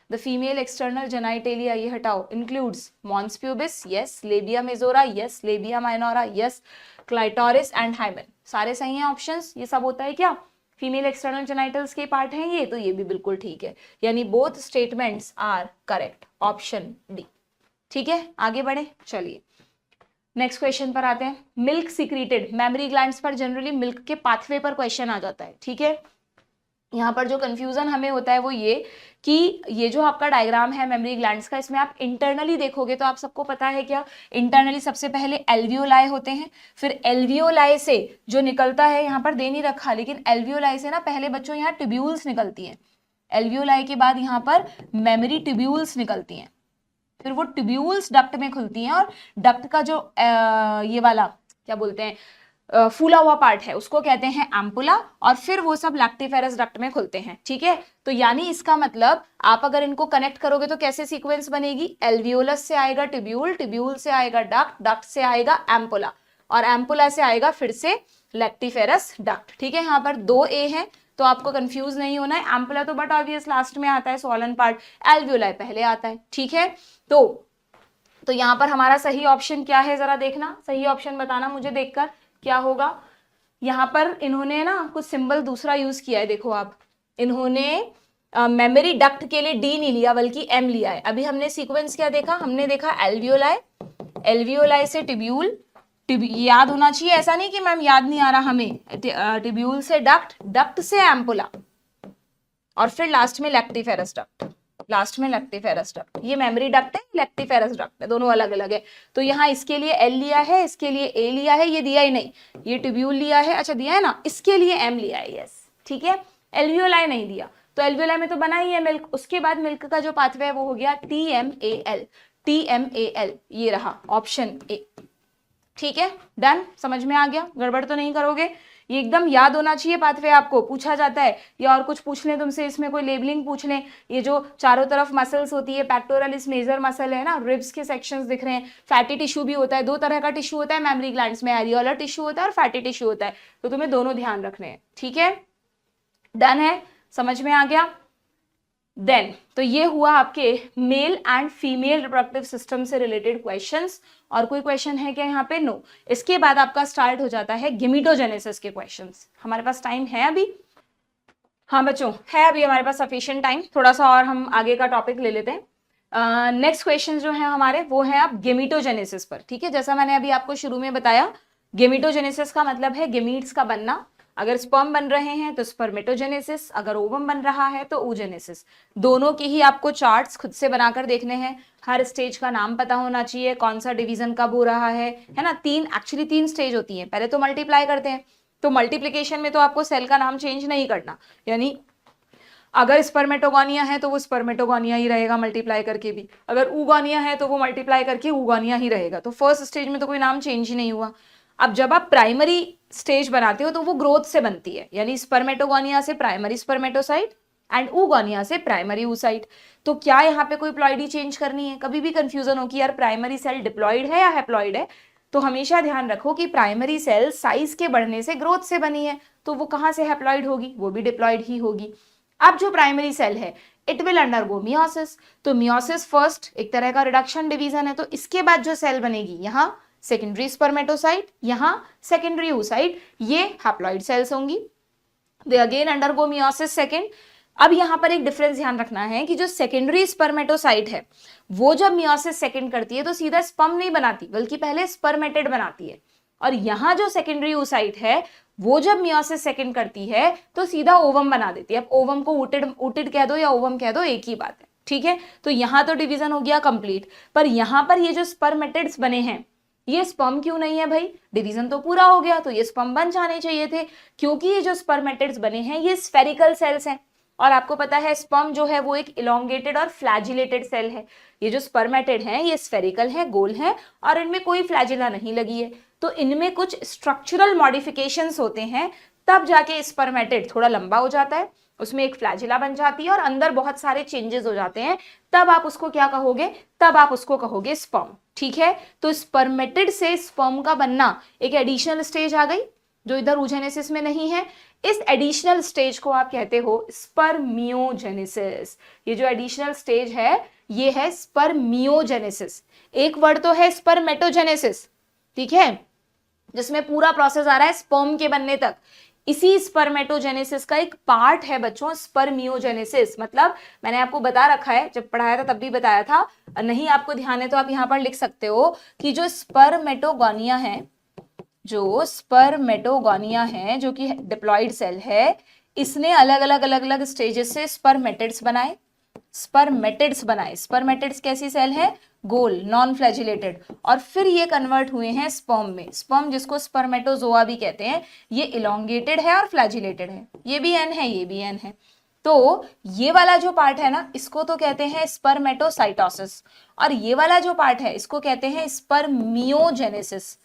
the female external genitalia, ये हटाओ, includes mons pubis, yes, labia majora, yes, labia minora, yes, clitoris and hymen, सारे सही हैं options. ये सब होता है क्या, फीमेल एक्सटर्नल जेनाइटल्स के पार्ट हैं ये, तो ये भी बिल्कुल ठीक है, यानी both statements are correct, option D, ठीक है। आगे बढ़े, चलिए नेक्स्ट क्वेश्चन पर आते हैं। मिल्क सीक्रेटेड, मेमोरी ग्लैंड्स पर जनरली मिल्क के पाथवे पर क्वेश्चन आ जाता है, ठीक है। यहाँ पर जो कंफ्यूजन हमें होता है वो ये कि ये जो आपका डायग्राम है मेमोरी ग्लैंड्स का, इसमें आप इंटरनली देखोगे तो आप सबको पता है क्या, इंटरनली सबसे पहले एल्वियोलाई होते हैं, फिर एल्वियोलाई से जो निकलता है, यहाँ पर दे नहीं रखा लेकिन एल्वियोलाई से ना पहले बच्चों यहाँ ट्यूब्यूल्स निकलती हैं, एल्वियोलाई के बाद यहाँ पर मेमोरी ट्यूब्यूल्स निकलती हैं, फिर वो ट्यूब्यूल्स डक्ट में खुलती हैं और डक्ट का जो ये वाला क्या बोलते हैं फूला हुआ पार्ट है उसको कहते हैं एम्पुला, और फिर वो सब लैक्टिफेरस डक्ट में खुलते हैं। ठीक है, तो यानी इसका मतलब आप अगर इनको कनेक्ट करोगे तो कैसे सीक्वेंस बनेगी, एल्वियोलस से आएगा ट्यूब्यूल, ट्यूब्यूल से आएगा डक्ट, डक्ट से आएगा एम्पुला, और एम्पुला से आएगा फिर से लैक्टिफेरस डक्ट। ठीक है, यहाँ पर 2 ए है तो आपको कंफ्यूज नहीं होना है, एम्पुला तो बट ऑब्वियस लास्ट में आता है, सोलन पार्ट, एल्वियोलाई पहले आता है। ठीक है, तो यहाँ पर हमारा सही ऑप्शन क्या है, जरा देखना, सही ऑप्शन बताना मुझे देखकर क्या होगा। यहाँ पर इन्होंने ना कुछ सिंबल दूसरा यूज किया है, देखो आप, इन्होंने मेमोरी डक्ट के लिए डी नहीं लिया बल्कि एम लिया है। अभी हमने सीक्वेंस क्या देखा, हमने देखा एल्वियोलाई, एल्वियोलाई से ट्यूब्यूल, याद होना चाहिए, ऐसा नहीं कि मैम याद नहीं आ रहा हमें, ट्यूब्यूल से डक्ट, डक्ट से एम्पुला, और फिर लास्ट में लैक्टिफेरस डक्ट, लास्ट में लैक्टिफेरस डक्ट। ये मेमोरी डक्ट है, लैक्टिफेरस डक्ट है, दोनों अलग अलग है। तो यहाँ इसके लिए एल लिया है, इसके लिए ए लिया है, ये दिया ही नहीं, ये ट्यूब्यूल लिया है, अच्छा दिया है ना, इसके लिए एम लिया है, यस ठीक है, एल्वियोलाई नहीं दिया, तो एल्वियोलाई में तो बना ही है मिल्क, उसके बाद मिल्क का जो पाथवे है वो हो गया TMAL, TMAL, ये रहा ऑप्शन ए। ठीक है, डन, समझ में आ गया, गड़बड़ तो नहीं करोगे, ये एकदम याद होना चाहिए पाथवे, आपको पूछा जाता है या और कुछ पूछ लें तुमसे, इसमें कोई लेबलिंग पूछ लें, ये जो चारों तरफ मसल्स होती है, पेक्टोरलिस मेजर मसल है ना, रिब्स के सेक्शंस दिख रहे हैं, फैटी टिश्यू भी होता है, 2 तरह का टिश्यू होता है मेमोरी ग्लैंड्स में, एरियोलर टिश्यू होता है और फैटी टिश्यू होता है, तो तुम्हें दोनों ध्यान रखने हैं। ठीक है, डन है, समझ में आ गया। देन तो ये हुआ आपके male and female reproductive system से रिलेटेड क्वेश्चंस, और कोई क्वेश्चन है क्या यहाँ पे, नो। इसके बाद आपका स्टार्ट हो जाता है गेमिटोजेनेसिस के क्वेश्चंस। हमारे पास टाइम है अभी, हाँ बच्चों है अभी हमारे पास सफिशिएंट टाइम, थोड़ा सा और हम आगे का टॉपिक ले लेते हैं। नेक्स्ट क्वेश्चन जो है हमारे वो है आप गेमिटोजेनेसिस पर। ठीक है, जैसा मैंने अभी आपको शुरू में बताया, गेमिटोजेनेसिस का मतलब है गेमीट्स का बनना, अगर स्पर्म बन रहे हैं तो स्पर्मेटोजेनेसिस, अगर ओवम बन रहा है तो oogenesis। दोनों के ही आपको चार्ट्स खुद से बनाकर देखने हैं, हर स्टेज का नाम पता होना चाहिए, कौन सा डिवीजन कब हो रहा है ना। एक्चुअली तीन स्टेज होती है, पहले तो मल्टीप्लाई करते हैं, तो मल्टीप्लीकेशन में तो आपको सेल का नाम चेंज नहीं करना, यानी अगर स्पर्मेटोगोनिया है तो वो स्पर्मेटोगोनिया ही रहेगा मल्टीप्लाई करके भी, अगर ऊगोनिया है तो वो मल्टीप्लाई करके ऊगोनिया ही रहेगा, तो फर्स्ट स्टेज में तो कोई नाम चेंज ही नहीं हुआ। अब जब आप प्राइमरी स्टेज बनाते हो तो वो ग्रोथ से बनती है, यानी स्पर्मेटोगोनिया से प्राइमरी स्पर्मेटोसाइट एंड ऊगोनिया से प्राइमरी oocyte। तो क्या यहाँ पे कोई प्लॉइडी चेंज करनी है, कभी भी कंफ्यूजन हो कि यार प्राइमरी सेल डिप्लॉइड है या हैप्लॉइड है, तो हमेशा ध्यान रखो कि प्राइमरी सेल साइज के बढ़ने से ग्रोथ से बनी है, तो वो कहाँ से हैप्लॉइड होगी, वो भी डिप्लॉइड ही होगी। अब जो प्राइमरी सेल है इट विल अंडरगो मियोसिस, तो मियोसिस फर्स्ट एक तरह का रिडक्शन डिवीजन है, तो इसके बाद जो सेल बनेगी यहाँ सेकेंडरी स्पर्मेटोसाइट, यहाँ सेकेंडरी oocyte, ये हैप्लॉइड सेल्स होंगी, they again undergo meiosis second. अब यहाँ पर एक डिफरेंस ध्यान रखना है कि जो सेकेंडरी स्पर्मेटोसाइट है वो जब मियोसिस सेकेंड करती है तो सीधा स्पर्म नहीं बनाती बल्कि पहले स्पर्मेटेड बनाती है, और यहाँ जो सेकेंडरी oocyte है वो जब मियोसिस सेकेंड करती है तो सीधा ओवम बना देती है। अब ओवम को ऊटिड कह दो या ओवम कह दो, एक ही बात है। ठीक है, तो यहाँ तो डिवीजन हो गया कंप्लीट, पर यहाँ पर ये जो स्पर्मेटेड्स बने हैं ये स्पर्म क्यों नहीं है भाई, डिवीजन तो पूरा हो गया, तो ये स्पर्म बन जाने चाहिए थे, क्योंकि ये जो स्पर्मेटेड्स बने हैं ये स्फेरिकल सेल्स हैं, और आपको पता है स्पर्म जो है वो एक इलोंगेटेड और फ्लैजिलेटेड सेल है, ये जो स्पर्मेटेड हैं ये स्फेरिकल है, गोल है, और इनमें कोई फ्लैजिला नहीं लगी है, तो इनमें कुछ स्ट्रक्चरल मॉडिफिकेशंस होते हैं, तब जाके स्पर्मेटेड थोड़ा लंबा हो जाता है, उसमें एक फ्लैजिला बन जाती है और अंदर बहुत सारे चेंजेस हो जाते हैं, तब आप उसको क्या कहोगे, तब आप उसको कहोगे स्पर्म। ठीक है, तो स्पर्मेटेड से स्पर्म का बनना एक एडिशनल स्टेज आ गई जो इधर oogenesis में नहीं है, इस एडिशनल स्टेज को आप कहते हो स्पर्मियोजेनेसिस। ये जो एडिशनल स्टेज है ये है स्पर्मियोजेनेसिस। एक वर्ड तो है स्पर्मेटोजेनेसिस, ठीक है, जिसमें पूरा प्रोसेस आ रहा है स्पर्म के बनने तक, इसी स्पर्मेटोजेनेसिस का एक पार्ट है बच्चों स्पर्मियोजेनेसिस। मतलब मैंने आपको बता रखा है, जब पढ़ाया था तब भी बताया था, नहीं आपको ध्यान है तो आप यहाँ पर लिख सकते हो कि जो स्पर्मेटोगोनिया है, जो स्पर्मेटोगोनिया है जो कि डिप्लॉइड सेल है, इसने अलग अलग स्टेजेस से स्पर्मेटिड्स बनाए। स्पर्मेटिड्स कैसी सेल है? गोल, नॉन फ्लैजिलेटेड, और फिर ये कन्वर्ट हुए हैं स्पर्म में। स्पर्म जिसको स्पर्मेटोजोआ भी कहते हैं, ये इलोंगेटेड है और फ्लैजिलेटेड है। ये भी एन है, ये भी एन है। तो ये वाला जो पार्ट है ना, इसको तो कहते हैं स्पर्मेटोसाइटोसिस, और ये वाला जो पार्ट है इसको कहते हैं स्पर्मियोजेनेसिस।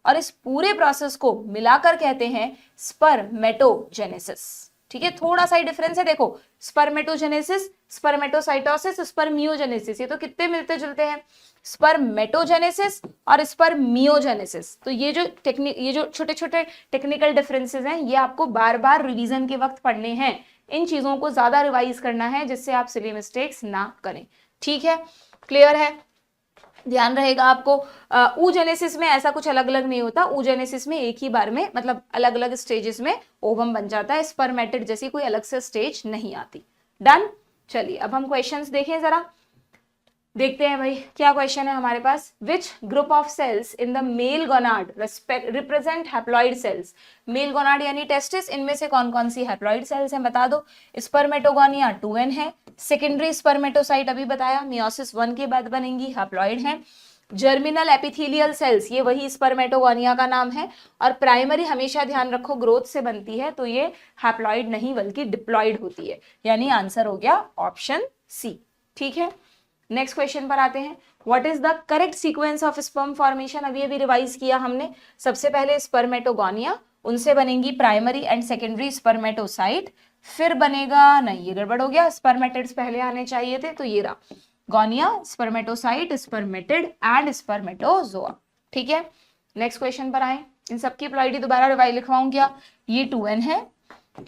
और इस पूरे प्रोसेस को मिलाकर कहते हैं स्पर्मेटोजेनेसिस। ठीक है, थोड़ा सा ही डिफरेंस है, देखो स्पर्मेटोजेनेसिस, स्पर्मेटोसाइटोसिस, स्पर्मियोजेनेसिस, ये तो कितने मिलते जुलते हैं, स्पर्मेटोजेनेसिस और स्पर्मियोजेनेसिस। तो ये जो छोटे छोटे टेक्निकल डिफरेंसेस हैं, ये आपको बार बार रिवीजन के वक्त पढ़ने हैं। इन चीजों को ज्यादा रिवाइज करना है जिससे आप सिली मिस्टेक्स ना करें। ठीक है, क्लियर है, ध्यान रहेगा आपको। oogenesis में ऐसा कुछ अलग अलग नहीं होता। oogenesis में एक ही बार में, मतलब अलग अलग स्टेजेस में ओवम बन जाता है। स्पर्मेटिड जैसी कोई अलग से स्टेज नहीं आती। डन। चलिए अब हम क्वेश्चंस देखें, जरा देखते हैं भाई क्या क्वेश्चन है हमारे पास। Which group of cells in the male gonad represent haploid cells? Male gonad यानी टेस्टिस, इनमें से कौन कौन सी हैप्लॉइड सेल्स हैं बता दो। स्पर्मेटोगोनिया 2n है, सेकेंडरी स्पर्मेटोसाइट अभी बताया, मियोसिस 1 के बाद बनेंगी, हैप्लॉइड है। जर्मिनल एपिथेलियल सेल्स, ये वही स्पर्मेटोगोनिया का नाम है, और प्राइमरी हमेशा ध्यान रखो ग्रोथ से बनती है, तो ये हैप्लॉइड नहीं बल्कि डिप्लॉइड होती है, यानी आंसर हो गया ऑप्शन सी। ठीक है, नेक्स्ट क्वेश्चन पर आते हैं। What is the correct sequence of sperm formation? अभी रिवाइज किया हमने। सबसे पहले स्पर्मेटोगोनिया, उनसे बनेंगी प्राइमरी एंड सेकेंडरी स्पर्मेटोसाइट, फिर बनेगा, नहीं ये गड़बड़ हो गया, स्पर्मेटिड्स पहले आने चाहिए थे, तो ये रहा गोनिया, स्पर्मेटोसाइट, स्पर्मेटिड एंड स्पर्मेटोजोआ। ठीक है, नेक्स्ट क्वेश्चन पर आए। इन सबकी प्लॉइडी दोबारा रिवाइज लिखवाऊं क्या? ये 2n है,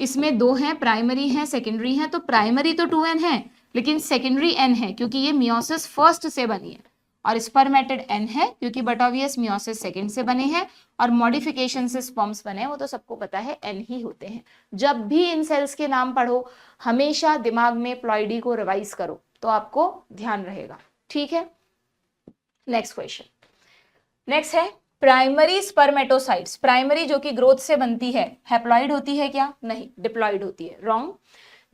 इसमें दो हैं, प्राइमरी है सेकेंडरी है, तो प्राइमरी तो 2n है लेकिन सेकेंडरी n है क्योंकि ये मियोसिस फर्स्ट से बनी है, और स्पर्मेटिड n है क्योंकि बटोवियस मियोसिस सेकेंड से बने हैं, और मॉडिफिकेशन से स्पर्म्स बने हैं, वो तो सबको पता है n ही होते हैं। जब भी इन सेल्स के नाम पढ़ो हमेशा दिमाग में प्लॉइडी को रिवाइज करो तो आपको ध्यान रहेगा। ठीक है, नेक्स्ट क्वेश्चन। नेक्स्ट है प्राइमरी स्पर्मेटोसाइट्स। प्राइमरी जो कि ग्रोथ से बनती है, हैप्लॉइड होती है क्या? नहीं, डिप्लॉइड होती है। Wrong.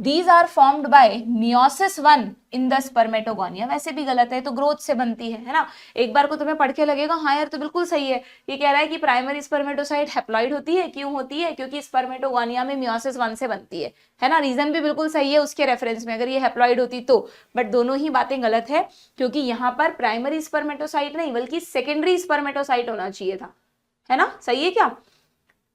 These are formed by meiosis 1 in the spermatogonia। वैसे भी गलत है, तो ग्रोथ से बनती है ना। एक बार को तुम्हें पढ़ के लगेगा हाँ यार तो बिल्कुल सही है। ये कह रहा है कि प्राइमरी स्पर्मेटोसाइट हैप्लॉइड होती है। क्यों होती है? क्योंकि स्पर्मेटोगोनिया में मियोसिस 1 से बनती है ना। रीजन भी बिल्कुल सही है उसके रेफरेंस में, अगर ये हैप्लॉइड होती तो। बट दोनों ही बातें गलत है, क्योंकि यहाँ पर प्राइमरी स्पर्मेटोसाइट नहीं बल्कि सेकेंडरी स्पर्मेटोसाइट होना चाहिए था, है ना। सही है क्या?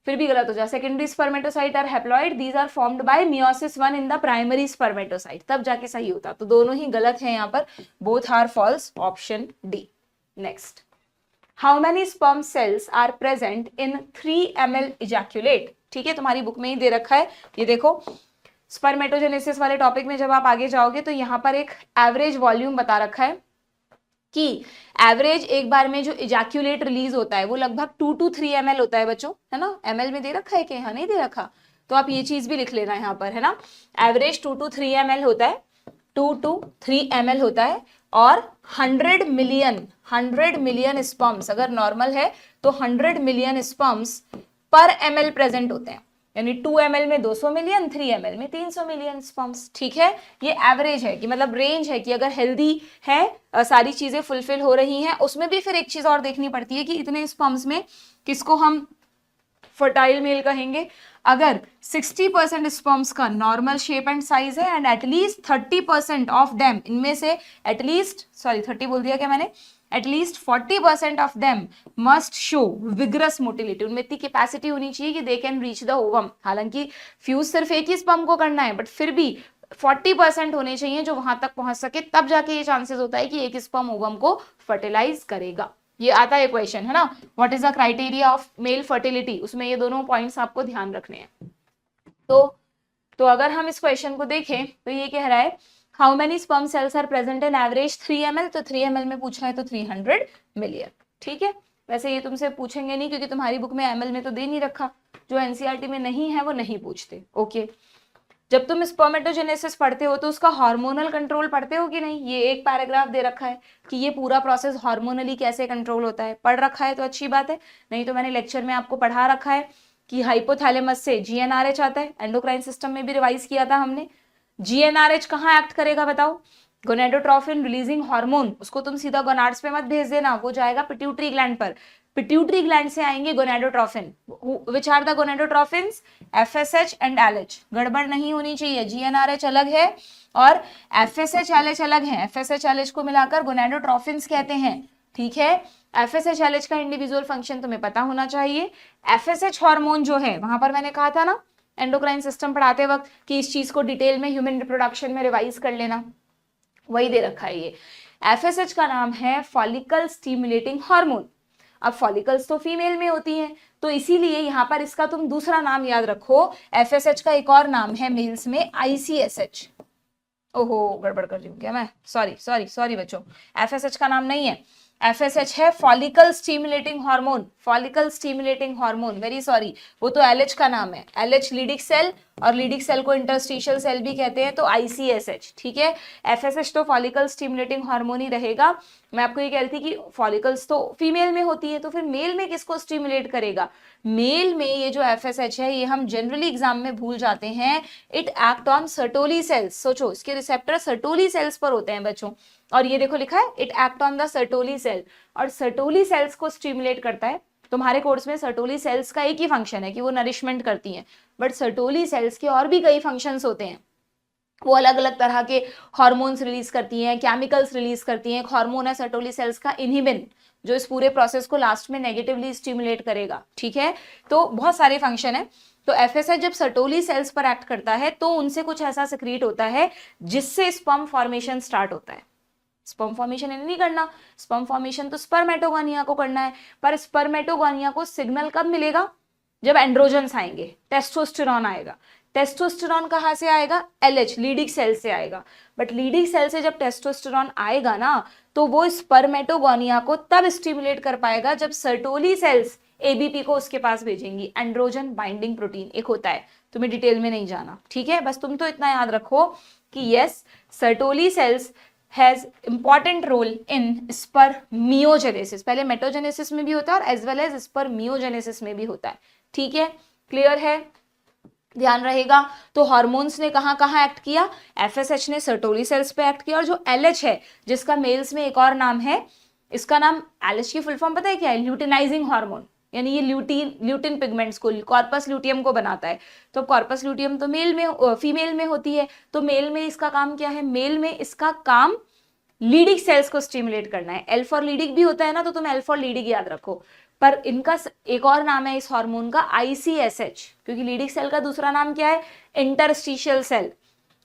फिर भी गलत हो जाए। Secondary spermatocyte are haploid, these are formed by meiosis 1 in the primary spermatocyte, तब जाके सही होता। तो दोनों ही गलत है यहाँ पर, both are false, option D. Next, how many sperm cells are present in 3 ml ejaculate? ठीक है, तुम्हारी बुक में ही दे रखा है, ये देखो। स्पर्मेटोजेनेसिस वाले टॉपिक में जब आप आगे जाओगे तो यहाँ पर एक एवरेज वॉल्यूम बता रखा है कि एवरेज एक बार में जो इजैक्यूलेट रिलीज होता है वो लगभग 2 to 3 ml होता है बच्चों, है ना। ml में दे रखा है कि यहाँ नहीं दे रखा, तो आप ये चीज भी लिख लेना यहाँ पर, है ना। एवरेज 2 to 3 ml होता है, 2 to 3 ml होता है, और 100 मिलियन स्पर्म्स अगर नॉर्मल है तो 100 मिलियन स्पर्म्स पर ml प्रेजेंट होते हैं, यानी 2 ml में 200 मिलियन, 3 ml में 300 मिलियन स्पर्म्स। ठीक है, ये एवरेज है कि मतलब रेंज है कि अगर हेल्दी है, सारी चीजें फुलफिल हो रही हैं। उसमें भी फिर एक चीज और देखनी पड़ती है कि इतने स्पर्म्स में किसको हम फर्टाइल मेल कहेंगे। अगर 60% स्पर्म्स का नॉर्मल शेप एंड साइज है एंड एटलीस्ट 30% ऑफ देम, इनमें से एटलीस्ट 30 बोल दिया क्या मैंने, at least 40% of them must show vigorous motility. उनमें इतनी कैपेसिटी होनी चाहिए कि they can reach the ovum. हालांकि फ्यूज सिर्फ एक ही स्पर्म को करना है, बट फिर भी 40% होने चाहिए जो वहां तक पहुंच सके, तब जाके ये चांसेस होता है कि एक स्पर्म ओवम को फर्टिलाइज करेगा। ये आता है क्वेश्चन, है ना। What is the criteria of male fertility, उसमें ये दोनों पॉइंट्स आपको ध्यान रखने हैं। तो अगर हम इस क्वेश्चन को देखें तो ये कह रहा है how many sperm cells are present in average 3 ml, तो 3 ml में पूछा है तो 300 मिलियन। ठीक है, वैसे ये तुमसे पूछेंगे नहीं क्योंकि तुम्हारी बुक में ml में तो दे नहीं रखा, जो एनसीईआरटी में नहीं है वो नहीं पूछते। ओके, जब तुम स्पर्मेटोजेनेसिस पढ़ते हो तो उसका हार्मोनल कंट्रोल पढ़ते हो कि नहीं? ये एक पैराग्राफ दे रखा है कि ये पूरा प्रोसेस हार्मोनली कैसे कंट्रोल होता है। पढ़ रखा है तो अच्छी बात है, नहीं तो मैंने लेक्चर में आपको पढ़ा रखा है कि हाइपोथैलेमस से जीएनआरएच आता है, एंडोक्राइन सिस्टम में भी रिवाइज किया था हमने। जीएनआरएच कहाँ एक्ट करेगा बताओ? गोनेडोट्रोफिन रिलीजिंग हार्मोन, उसको तुम सीधा गोनाड्स पे मत भेज देना, वो जाएगा पिट्यूटरी ग्लैंड पर। पिट्यूटरी ग्लैंड से आएंगे gonadotrophin. Which are the gonadotrophins? FSH and LH. गड़बड़ नहीं होनी चाहिए, जीएनआरएच अलग है और एफएसएच एलएच अलग है। एफएसएच एलएच को मिलाकर गोनेडोट्रोफिन्स कहते हैं, ठीक है। एफएसएच एलएच का इंडिविजुअल फंक्शन तुम्हें पता होना चाहिए। एफएसएच हार्मोन जो है, वहां पर मैंने कहा था ना एंडोक्राइन सिस्टम पढ़ाते वक्त कि इस चीज को डिटेल में ह्यूमन रिप्रोडक्शन में रिवाइज कर लेना, वही दे रखा है ये। एफएसएच का नाम है फॉलिकल स्टिमुलेटिंग हार्मोन। अब फॉलिकल्स तो फीमेल में होती हैं, तो इसीलिए यहाँ पर इसका तुम दूसरा नाम याद रखो। एफएसएच का एक और नाम है मेल्स में आईसीएसएच। ओहो गड़बड़ कर रही हूँ क्या मैं? सॉरी सॉरी सॉरी बच्चों, एफएसएच का नाम नहीं है, एफएसएच है follicle stimulating hormone. Follicle stimulating hormone, very sorry, वो तो एलएच का नाम है। एलएच लीडिक सेल, और लीडिक सेल को इंटरस्टिशियल सेल भी कहते हैं, तो आईसीएसएच, ठीक है। एफएसएच तो फॉलिकल स्टिमुलेटिंग हार्मोन ही रहेगा। मैं आपको ये कह रही थी कि फॉलिकल्स तो फीमेल में होती है, तो फिर मेल में किसको स्टिमुलेट करेगा? मेल में ये जो एफएसएच है, ये हम जनरली एग्जाम में भूल जाते हैं। It act on Sertoli cells. सोचो, इसके रिसेप्टर सर्टोली सेल्स पर होते हैं बच्चों, और ये देखो लिखा है it act on the Sertoli cell, और सर्टोली सेल्स को स्टिमुलेट करता है। तुम्हारे कोर्स में सर्टोली सेल्स का एक ही फंक्शन है कि वो नरिशमेंट करती हैं, बट सर्टोली सेल्स के और भी कई फंक्शंस होते हैं। वो अलग अलग तरह के हार्मोन्स रिलीज करती हैं, केमिकल्स रिलीज करती हैं। एक हार्मोन है सर्टोली सेल्स का इनहिबिन, जो इस पूरे प्रोसेस को लास्ट में नेगेटिवली स्टिमुलेट करेगा, ठीक है। तो बहुत सारे फंक्शन है। तो एफएसएच जब सर्टोली सेल्स पर एक्ट करता है तो उनसे कुछ ऐसा सिक्रीट होता है जिससे स्पर्म फॉर्मेशन स्टार्ट होता है। स्पर्म फॉर्मेशन नहीं करना, स्पर्म फॉर्मेशन तो स्पर्मेटोगोनिया को करना है, पर स्पर्मेटोगोनिया को सिग्नल कब मिलेगा? जब एंड्रोजन्स आएंगे, टेस्टोस्टेरॉन आएगा। टेस्टोस्टेरॉन कहाँ से आएगा? एलएच लीडिक सेल से आएगा। बट लीडिक सेल से जब टेस्टोस्टेरॉन आएगा ना, तो वो स्पर्मेटोगोनिया को तब स्टिमुलेट कर पाएगा जब सर्टोली सेल्स एबीपी को उसके पास भेजेंगी। एंड्रोजन बाइंडिंग प्रोटीन एक होता है, तुम्हें डिटेल में नहीं जाना, ठीक है। बस तुम तो इतना याद रखो कि yes, Sertoli cells has important role in spermiogenesis. पहले मेटोजेनेसिस में भी होता है और एज वेल एज स्पर्मियोजेनेसिस में भी होता है, ठीक है। क्लियर है? ध्यान रहेगा। तो हार्मोन्स ने कहाँ कहाँ एक्ट किया? एफएसएच ने सर्टोली सेल्स पे एक्ट किया, और जो एलएच है जिसका मेल्स में एक और नाम है, इसका नाम एलएच की फुल फॉर्म पता है क्या है? ल्यूटिनाइजिंग हार्मोन, यानी ये ल्यूटिन पिगमेंट्स को, कॉर्पस ल्यूटियम को बनाता है। तो कॉर्पस ल्यूटियम तो मेल में, फीमेल में होती है, तो मेल में इसका काम क्या है? मेल में इसका काम लीडिक सेल्स को स्टिमुलेट करना है। एल फॉर लीडिक भी होता है ना, तो तुम एल फॉर लीडिक याद रखो। पर इनका एक और नाम है इस हार्मोन का आईसीएसएच, क्योंकि लीडिक सेल का दूसरा नाम क्या है? Interstitial cell.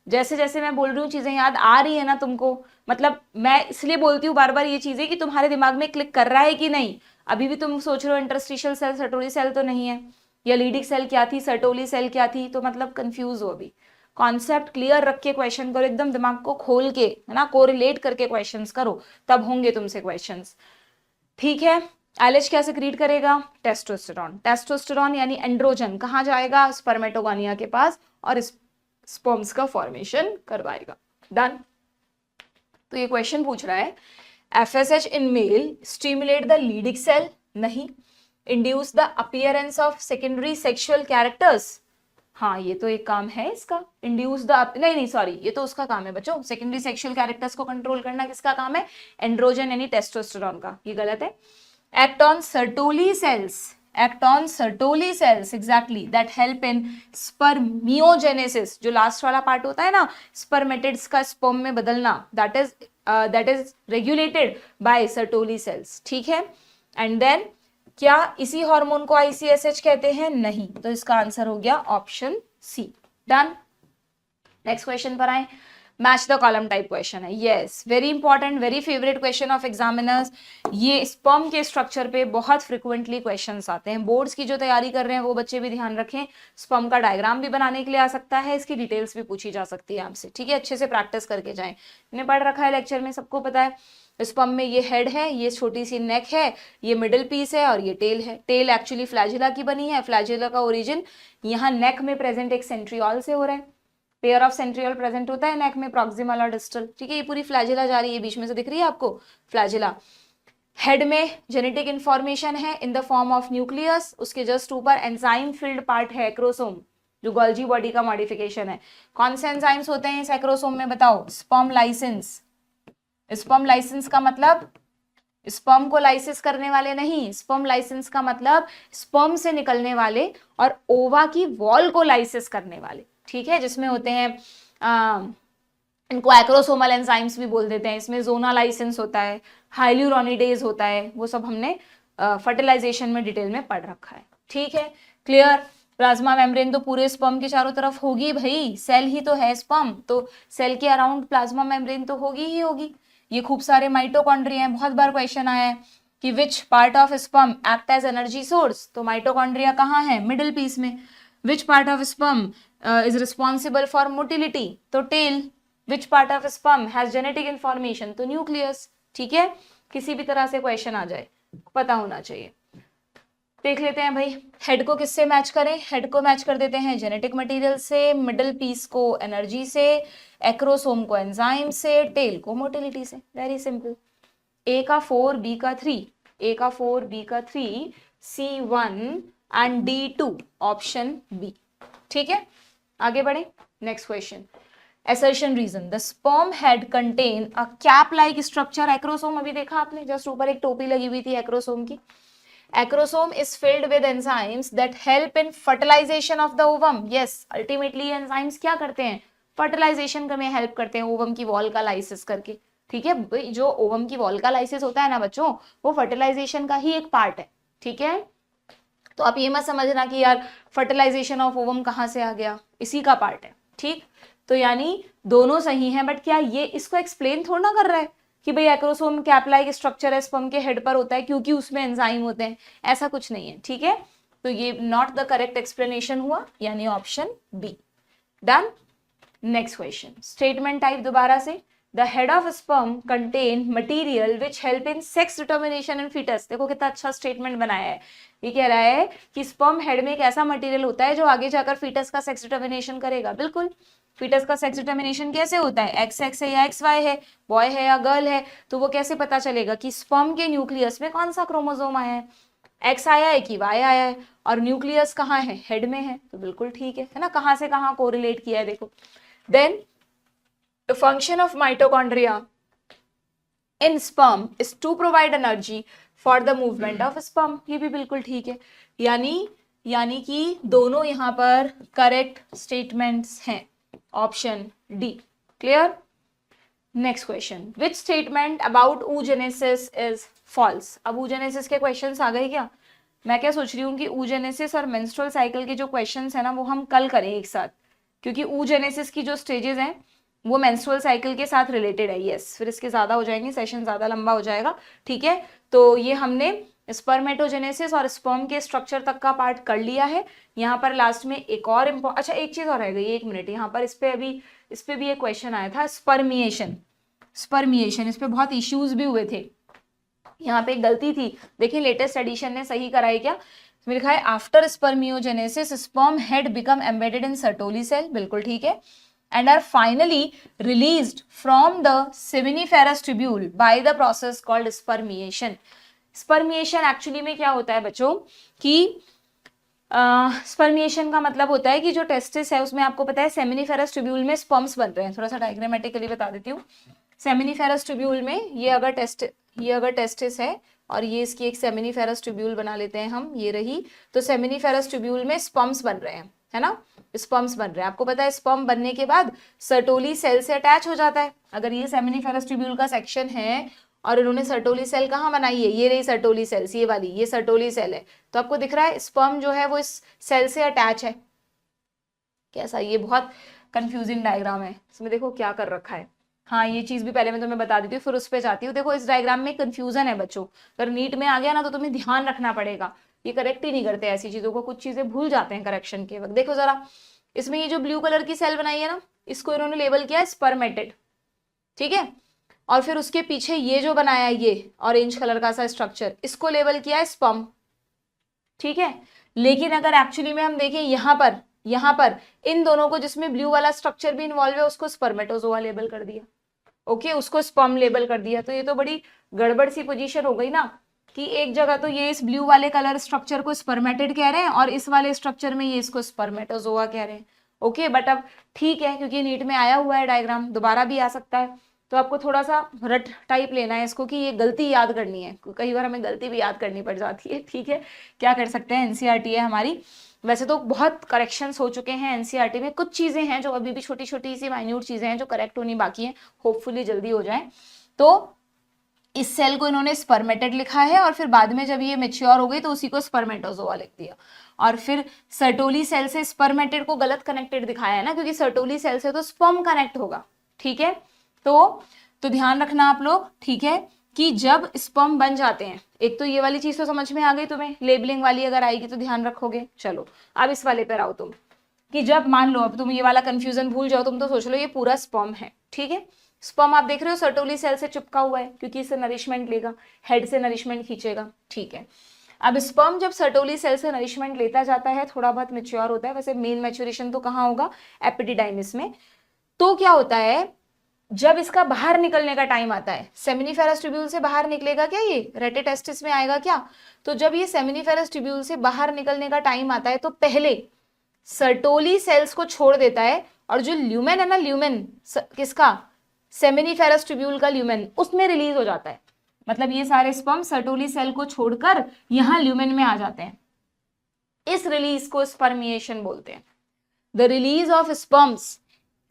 जैसे जैसे मैं बोल रही हूँ चीजें याद आ रही है ना तुमको? मतलब मैं इसलिए बोलती हूँ बार बार ये चीजें कि तुम्हारे दिमाग में क्लिक कर रहा है कि नहीं। अभी भी तुम सोच रहे हो इंटरस्टिशियल सेल सर्टोली सेल तो नहीं है, या लीडिक सेल क्या थी, सर्टोली सेल क्या थी, तो मतलब कंफ्यूज हो। अभी कॉन्सेप्ट क्लियर रख के क्वेश्चन करो, एकदम दिमाग को खोल के, है ना, कोरिलेट करके क्वेश्चंस करो, तब होंगे तुमसे क्वेश्चंस, ठीक है। एलएच क्या सिक्रीट करेगा? टेस्टोस्टेरॉन। टेस्टोस्टेरॉन यानी एंड्रोजन कहाँ जाएगा? स्पर्मेटोगोनिया के पास, और स्पर्म्स का फॉर्मेशन करवाएगा। डन। तो ये क्वेश्चन पूछ रहा है FSH in male stimulate the Leydig cell? नहीं। Induce the appearance of secondary sexual characters? हाँ, ये तो एक काम है इसका। इंड्यूस द, नहीं सॉरी, ये तो उसका काम है बच्चों। सेकेंडरी सेक्सुअल कैरेक्टर्स को कंट्रोल करना किसका काम है? एंड्रोजन यानी टेस्टोस्टेरॉन का। ये गलत है। Act on Sertoli cells, act on Sertoli cells exactly, that help in spermiogenesis. जो लास्ट वाला पार्ट होता है ना, स्पर्मेटिड्स का स्पर्म में बदलना, that is regulated by Sertoli cells, ठीक है। एंड देन क्या इसी हार्मोन को आईसीएसएच कहते हैं? नहीं। तो इसका आंसर हो गया option C. Done. Next question पर आए। Match the column type question है। Yes, very important, very favourite question of examiners. ये स्पर्म के स्ट्रक्चर पे बहुत फ्रिक्वेंटली क्वेश्चंस आते हैं। बोर्ड्स की जो तैयारी कर रहे हैं वो बच्चे भी ध्यान रखें। स्पर्म का डायग्राम भी बनाने के लिए आ सकता है, इसकी डिटेल्स भी पूछी जा सकती है आपसे, ठीक है। अच्छे से प्रैक्टिस करके जाएं। मैंने पढ़ रखा है लेक्चर में, सबको पता है। स्पर्म में ये हेड है, ये छोटी सी नेक है, ये मिडिल पीस है, और ये टेल है। टेल एक्चुअली फ्लैजिला की बनी है। फ्लैजिला का ओरिजिन यहाँ नेक में प्रेजेंट एक सेंट्रियोल से हो रहा है। पेयर ऑफ सेंट्रियोल प्रेजेंट होता है नेक में, प्रॉक्सिमल और डिस्टल, ठीक है। ये पूरी फ्लैजिला जा रही है, बीच में से दिख रही है आपको फ्लैजिला। हेड में जेनेटिक इंफॉर्मेशन है in the form of nucleus, उसके जस्ट ऊपर एंजाइम फिल्ड पार्ट है एक्रोसोम, जो गोल्जी बॉडी का मॉडिफिकेशन है। कौन से एंजाइम्स होते हैं इस एक्रोसोम में बताओ? Sperm licence. स्पर्म लाइसेंस का मतलब स्पर्म को लाइसिस करने वाले नहीं, स्पर्म लाइसेंस का मतलब स्पर्म से निकलने वाले और ओवा की वॉल को लाइसिस करने वाले, ठीक है, जिसमें होते हैं इनको एक्रोसोमल एंजाइम्स भी बोल देते हैं। इसमें जोना लाइसेंस होता है, हाइल्यूरोनिडेज होता है, वो सब हमने फर्टिलाइजेशन में डिटेल में पढ़ रखा है, ठीक है, क्लियर। प्लाज्मा मेम्ब्रेन तो पूरे स्पर्म के चारों तरफ होगी भाई, सेल ही तो है स्पर्म, तो सेल के अराउंड प्लाज्मा मेम्ब्रेन तो होगी ही होगी। ये खूब सारे माइटोकॉन्ड्रिया हैं, बहुत बार क्वेश्चन आया है कि which part of sperm act as energy source, तो माइटोकॉन्ड्रिया कहाँ है? मिडिल पीस में। Which part of sperm is responsible for motility, तो tail. Which part of sperm has genetic information, तो न्यूक्लियस, ठीक है। किसी भी तरह से क्वेश्चन आ जाए पता होना चाहिए। देख लेते हैं भाई, हेड को किससे मैच करें? हेड को मैच कर देते हैं जेनेटिक मटेरियल से, मिडिल पीस को एनर्जी से, एक्रोसोम को एंजाइम से, टेल को मोटिलिटी से। Very simple. ए का 4, बी का 3, ए का 4, बी का 3, C1 and D2, option B, ठीक है। आगे बढ़े, next question. Assertion reason, the sperm head contain a cap-like structure, acrosome अभी देखा आपने, जस्ट ऊपर एक टोपी लगी हुई थी एक्रोसोम की। Acrosome is filled with enzymes that help in fertilization of the ovum. Yes, ultimately enzymes क्या करते हैं? फर्टिलाइजेशन में हेल्प करते हैं ओवम की वॉल का लाइसिस करके, ठीक है। जो ओवम की वॉल का लाइसिस होता है ना बच्चों, वो फर्टिलाइजेशन का ही एक पार्ट है, ठीक है। तो आप ये मत समझना कि यार फर्टिलाइजेशन ऑफ ओवम कहाँ से आ गया, इसी का पार्ट है, ठीक। तो यानी दोनों सही हैं, बट क्या ये इसको एक्सप्लेन थोड़ा ना कर रहा है कि भाई एक्रोसोम कैप लाइक स्ट्रक्चर है, स्पर्म के हेड पर होता है क्योंकि उसमें एंजाइम होते हैं, ऐसा कुछ नहीं है, ठीक है। तो ये नॉट द करेक्ट एक्सप्लेनेशन हुआ, यानी option B. Done. Next question, statement type दोबारा से। The head of sperm contain material which help in sex determination in foetus. देखो कितना अच्छा स्टेटमेंट बनाया है। ये कह रहा है कि स्पर्म हेड में एक ऐसा मटेरियल होता है जो आगे जाकर फीटस का सेक्स डिटर्मिनेशन करेगा। बिल्कुल, फीटस का सेक्स डिटर्मिनेशन कैसे होता है? एक्स एक्स है या एक्स वाई है, बॉय है या गर्ल है, तो वो कैसे पता चलेगा कि स्पर्म के न्यूक्लियस में कौन सा क्रोमोसोम आया है, एक्स आया है कि वाई आया है, और न्यूक्लियस कहाँ है? हेड में है, तो बिल्कुल ठीक है ना। कहाँ से कहाँ कोरिलेट किया है देखो। Then the function of mitochondria in sperm is to provide energy for the movement of sperm. ये भी बिल्कुल ठीक है, यानी कि दोनों यहाँ पर करेक्ट स्टेटमेंट्स हैं, option D. Clear. Next question, which statement about oogenesis is false. अब oogenesis के क्वेश्चंस आ गए क्या? मैं क्या सोच रही हूँ कि oogenesis और मेंस्ट्रुअल साइकिल के जो क्वेश्चंस है ना, वो हम कल करें एक साथ, क्योंकि oogenesis की जो स्टेजेस हैं वो मेंस्ट्रुअल साइकिल के साथ रिलेटेड है। यस, फिर इसके ज्यादा हो जाएंगे, सेशन ज्यादा लंबा हो जाएगा, ठीक है। तो ये हमने स्पर्मेटोजेनेसिस और स्पर्म के स्ट्रक्चर तक का पार्ट कर लिया है। यहाँ पर लास्ट में एक और अच्छा एक चीज और रह गई, एक मिनट, यहाँ पर इस पे भी एक क्वेश्चन आया था, स्पर्मिएशन। इस पे बहुत इश्यूज भी हुए थे, यहाँ पे एक गलती थी, देखिए लेटेस्ट एडिशन ने सही कराई क्या। इसमें लिखा है after spermiogenesis sperm head become embedded in Sertoli cell, बिल्कुल ठीक है, and are finally released from the seminiferous tubule by the process called spermiation. Spermiation actually में क्या होता है बच्चों कि स्पर्मिएशन का मतलब होता है कि जो टेस्टिस है उसमें आपको पता है सेमिनिफेरस ट्यूब्यूल में स्पर्म्स बन रहे हैं। थोड़ा सा डायग्रामेटिकली बता देती हूँ। सेमिनिफेरस ट्यूब्यूल में ये अगर टेस्टिस है और ये इसकी एक सेमिनिफेरस ट्यूब्यूल बना लेते हैं हम, ये रही, तो सेमिनिफेरस ट्यूब्यूल में स्पर्म्स बन रहे हैं, है ना, स्पर्म्स बन रहे हैं। आपको पता है स्पर्म बनने के बाद सर्टोली सेल से अटैच हो जाता है। अगर ये सेमिनिफेरस ट्यूब्यूल का सेक्शन है और इन्होंने सर्टोली सेल कहाँ बनाई है, ये रही सर्टोली सेल्स, ये वाली, ये सर्टोली सेल है, तो आपको दिख रहा है स्पर्म जो है वो इस सेल से अटैच है। कैसा, ये बहुत कंफ्यूजिंग डायग्राम है, इसमें देखो क्या कर रखा है। हाँ, ये चीज भी पहले मैं तुम्हें बता देती हूँ, फिर उस पर जाती हूँ। देखो इस डायग्राम में कंफ्यूजन है बच्चों, अगर नीट में आ गया ना तो तुम्हें ध्यान रखना पड़ेगा, ये करेक्ट ही नहीं करते ऐसी चीजों को, कुछ चीजें भूल जाते हैं करेक्शन के वक्त। देखो जरा, इसमें ये जो ब्लू कलर की सेल बनाई है ना, इसको इन्होंने लेबल किया है स्पर्मेटेड, ठीक है, और फिर उसके पीछे ये जो बनाया है ये ऑरेंज कलर का सा स्ट्रक्चर, इसको लेबल किया है स्पर्म, ठीक है। लेकिन अगर एक्चुअली में हम देखें यहाँ पर इन दोनों को, जिसमें ब्लू वाला स्ट्रक्चर भी इन्वॉल्व है, उसको स्पर्मेटोजोआ लेबल कर दिया। ओके, उसको स्पर्म लेबल कर दिया। तो ये तो बड़ी गड़बड़ सी पोजीशन हो गई ना, कि एक जगह तो ये इस ब्लू वाले कलर स्ट्रक्चर को स्पर्मेटिड कह रहे हैं और इस वाले स्ट्रक्चर में ये इसको स्पर्मेटोजोआ कह रहे हैं। ओके, बट अब ठीक है, क्योंकि नीट में आया हुआ है डायग्राम, दोबारा भी आ सकता है, तो आपको थोड़ा सा रट टाइप लेना है इसको, कि ये गलती याद करनी है। कई बार हमें गलती भी याद करनी पड़ जाती है, ठीक है, क्या कर सकते हैं, एनसीईआरटी है हमारी। वैसे तो बहुत करेक्शंस हो चुके हैं एनसीईआरटी में, कुछ चीजें हैं जो अभी भी छोटी छोटी सी माइन्यूट चीजें हैं जो करेक्ट होनी बाकी हैं, होपफुली जल्दी हो जाए। तो इस सेल को इन्होंने स्पर्मेटेड लिखा है और फिर बाद में जब ये मेच्योर हो गई तो उसी को स्पर्मेटोजोआ लिख दिया। और फिर सर्टोली सेल से स्पर्मेटेड को गलत कनेक्टेड दिखाया है ना, क्योंकि सर्टोली सेल से तो स्पर्म कनेक्ट होगा, ठीक है। तो ध्यान रखना आप लोग, ठीक है, कि जब स्पर्म बन जाते हैं, एक तो ये वाली चीज तो समझ में आ गई तुम्हें, लेबलिंग वाली अगर आएगी तो ध्यान रखोगे। चलो अब इस वाले पर आओ तुम, कि जब मान लो अब तुम ये वाला कंफ्यूजन भूल जाओ, तुम तो सोच लो ये पूरा स्पर्म है, ठीक है। स्पर्म आप देख रहे हो सर्टोली सेल से चिपका हुआ है, क्योंकि इससे नरिशमेंट लेगा, हेड से नरिशमेंट खींचेगा, ठीक है। अब स्पर्म जब सर्टोली सेल से नरिशमेंट लेता जाता है, थोड़ा बहुत मेच्योर होता है, वैसे मेन मैच्योरेशन तो कहाँ होगा, एपिडिडाइमिस में। तो क्या होता है, जब इसका बाहर निकलने का टाइम आता है, सेमिनिफेरस ट्यूब्यूल से बाहर निकलेगा क्या, ये रेटेटेस्टिस में आएगा क्या, तो जब ये सेमिनिफेरस ट्यूब्यूल से बाहर निकलने का टाइम आता है तो पहले सर्टोली सेल्स को छोड़ देता है, और जो ल्यूमेन है ना, ल्यूमेन किसका, सेमिनिफेरस ट्यूब्यूल का ल्यूमेन, उसमें रिलीज हो जाता है। मतलब ये सारे स्पर्म सर्टोली सेल को छोड़कर यहां ल्यूमेन में आ जाते हैं। इस रिलीज को स्पर्मिएशन बोलते हैं। The release of sperms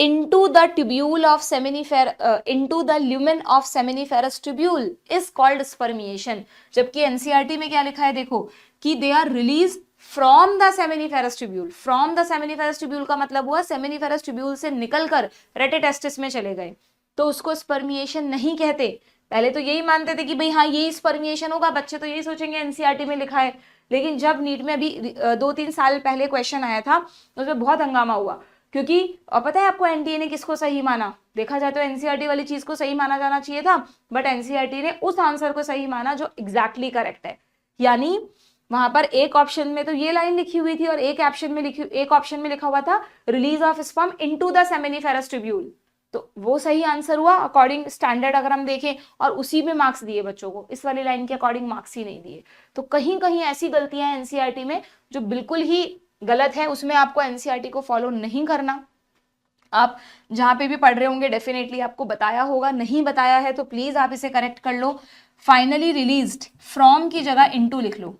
into the tubule of into the lumen of seminiferous tubule is called spermiation। जबकि एनसीईआरटी में क्या लिखा है देखो, कि they are released from the seminiferous tubule। from the seminiferous tubule का मतलब हुआ seminiferous tubule से निकलकर रेटेटेस्टिस में चले गए, तो उसको स्पर्मिएशन नहीं कहते। पहले तो यही मानते थे कि भाई हाँ यही स्पर्मिएशन होगा, बच्चे तो यही सोचेंगे एनसीईआरटी में लिखा है। लेकिन जब नीट में अभी 2-3 साल पहले क्वेश्चन आया था, उसमें बहुत हंगामा हुआ, क्योंकि पता है आपको एनटीए ने किसको सही माना, देखा जाए तो एनसीईआरटी वाली चीज को सही माना जाना चाहिए था, बट एनसीईआरटी ने उस आंसर को सही माना जो एग्जैक्टली करेक्ट है। यानी वहां पर एक ऑप्शन में तो ये लाइन लिखी हुई थी और एक ऑप्शन में लिखा हुआ था release of sperm into the seminiferous tubule, तो वो सही आंसर हुआ अकॉर्डिंग स्टैंडर्ड अगर हम देखें, और उसी में मार्क्स दिए बच्चों को, इस वाली लाइन के अकॉर्डिंग मार्क्स ही नहीं दिए। तो कहीं कहीं ऐसी गलतियां हैं एनसीईआरटी में जो बिल्कुल ही गलत है, उसमें आपको एनसीईआरटी को फॉलो नहीं करना। आप जहां पे भी पढ़ रहे होंगे डेफिनेटली आपको बताया होगा, नहीं बताया है तो प्लीज आप इसे करेक्ट कर लो। फाइनली रिलीज्ड, फ्रॉम की जगह इनटू लिख लो,